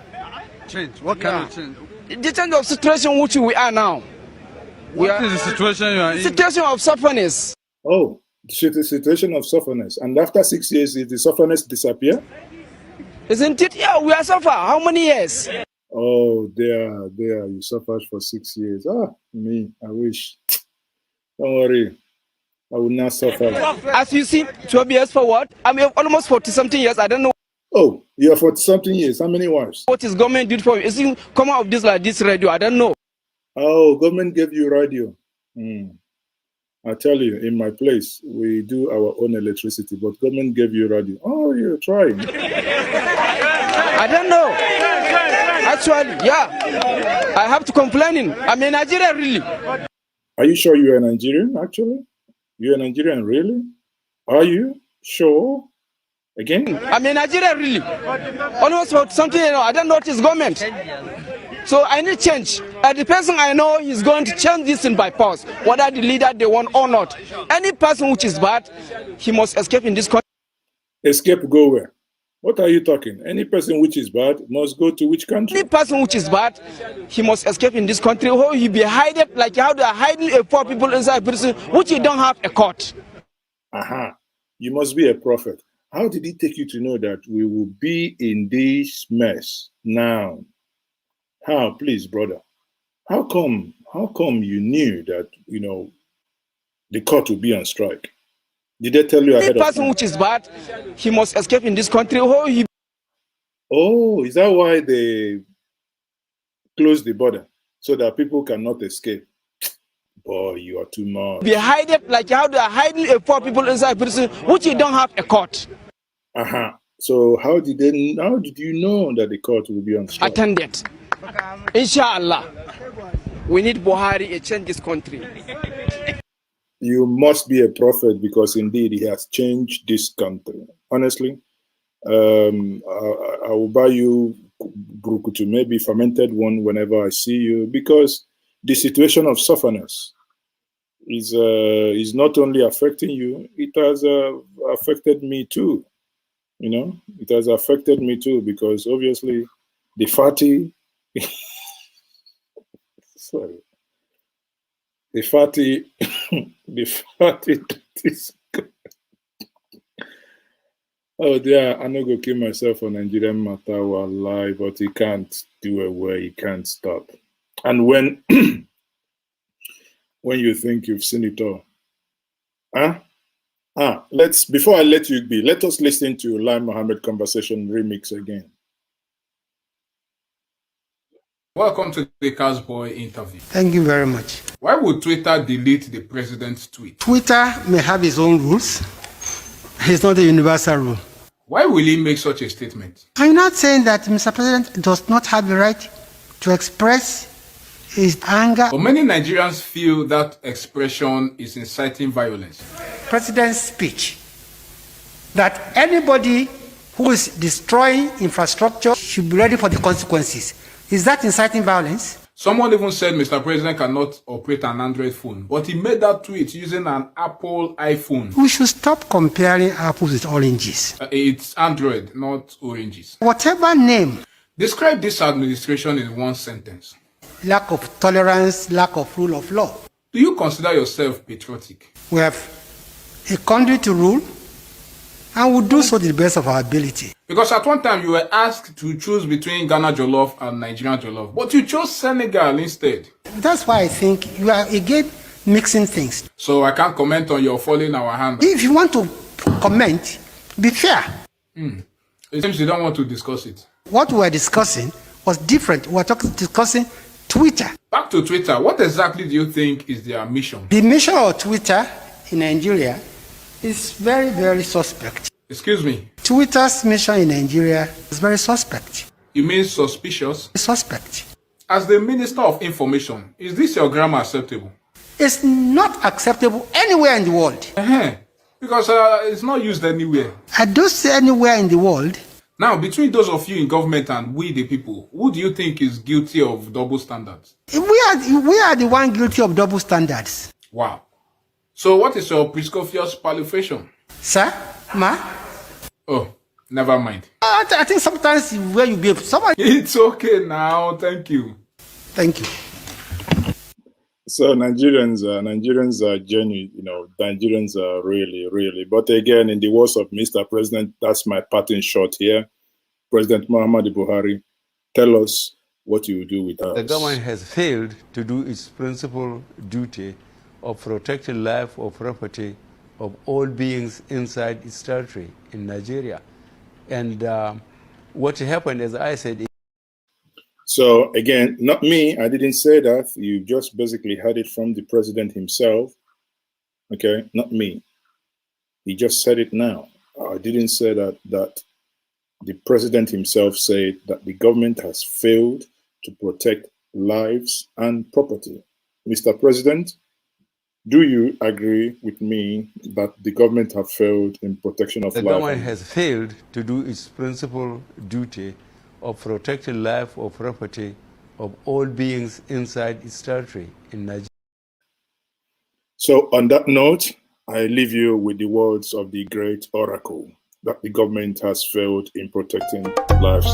Change? What kind of change? The change of situation which we are now. What is the situation you are in? Situation of sufferness. Oh. The situation of sufferness, and after 6 years, did the sufferness disappear? Isn't it? Yeah, we are suffer. How many years? Oh, there. You suffered for 6 years. Ah, me, I wish. Don't worry. I will not suffer. As you see, 12 years forward, I'm almost 40-something years. I don't know. Oh, you are 40-something years. How many wives? What is government did for you? Is it come out of this like this radio? I don't know. Oh, government gave you radio. I tell you, in my place, we do our own electricity, but government gave you radio. Oh, you're trying. I don't know. Actually, yeah. I have to complain. I'm in Nigeria, really. Are you sure you're a Nigerian, actually? You're a Nigerian, really? Are you sure? Again? I'm in Nigeria, really. Almost for something, I don't know what is government. So I need change. The person I know is going to change this thing by force, whether the leader they want or not. Any person which is bad, he must escape in this country. Escape, go where? What are you talking? Any person which is bad must go to which country? Any person which is bad, he must escape in this country, or he be hidden like how they are hiding a poor people inside prison, which you don't have a court. Aha, you must be a prophet. How did it take you to know that we will be in this mess now? How, please, brother? How come you knew that, the court would be on strike? Did they tell you ahead of time? Any person which is bad, he must escape in this country, or he... Oh, is that why they closed the border? So that people cannot escape? Boy, you are too much. Be hidden like how they are hiding a poor people inside prison, which you don't have a court. Aha. So how did you know that the court will be on strike? Attended. Inshallah. We need Buhari to change this country. You must be a prophet, because indeed he has changed this country. Honestly, I will buy you brukutu, maybe fermented one, whenever I see you, because the situation of sufferness is not only affecting you, it has affected me too. It has affected me too, because obviously the fatty, sorry, the fatty, oh dear, I'm not going to kill myself on Nigerian matter or lie, but he can't do away, he can't stop. And when you think you've seen it all, before I let you be, let us listen to Lai Mohammed Conversation Remix again. Welcome to the Cowboy interview. Thank you very much. Why would Twitter delete the president's tweet? Twitter may have its own rules. It's not a universal rule. Why will he make such a statement? I'm not saying that Mr. President does not have the right to express his anger. But many Nigerians feel that expression is inciting violence. President's speech that anybody who is destroying infrastructure should be ready for the consequences. Is that inciting violence? Someone even said Mr. President cannot operate an Android phone, but he made that tweet using an Apple iPhone. We should stop comparing apples with oranges. It's Android, not oranges. Whatever name. Describe this administration in one sentence. Lack of tolerance, lack of rule of law. Do you consider yourself patriotic? We have a country to rule, and we'll do so to the best of our ability. Because at one time you were asked to choose between Ghana Jollof and Nigerian Jollof, but you chose Senegal instead. That's why I think you are again mixing things. So I can't comment on your falling our hand. If you want to comment, be fair. It seems you don't want to discuss it. What we were discussing was different. We were discussing Twitter. Back to Twitter, what exactly do you think is their mission? The mission of Twitter in Nigeria is very, very suspect. Excuse me? Twitter's mission in Nigeria is very suspect. You mean suspicious? Suspect. As the Minister of Information, is this your grammar acceptable? It's not acceptable anywhere in the world. Because it's not used anywhere. I don't say anywhere in the world. Now, between those of you in government and we the people, who do you think is guilty of double standards? We are the one guilty of double standards. Wow. So what is your Piscofius qualification? Sir? Ma? Oh, never mind. I think sometimes where you be someone. It's okay now. Thank you. Thank you. So Nigerians are genuine, Nigerians are really, really. But again, in the words of Mr. President, that's my parting shot here. President Muhammadu Buhari, tell us, what you do with us. The government has failed to do its principal duty of protecting life or property of all beings inside its territory in Nigeria. And what happened, as I said... So again, not me, I didn't say that. You just basically heard it from the president himself. Okay, not me. He just said it now. I didn't say that the president himself said that the government has failed to protect lives and property. Mr. President, do you agree with me that the government have failed in protection of life? The government has failed to do its principal duty of protecting life or property of all beings inside its territory in Nigeria. So on that note, I leave you with the words of the great oracle that the government has failed in protecting lives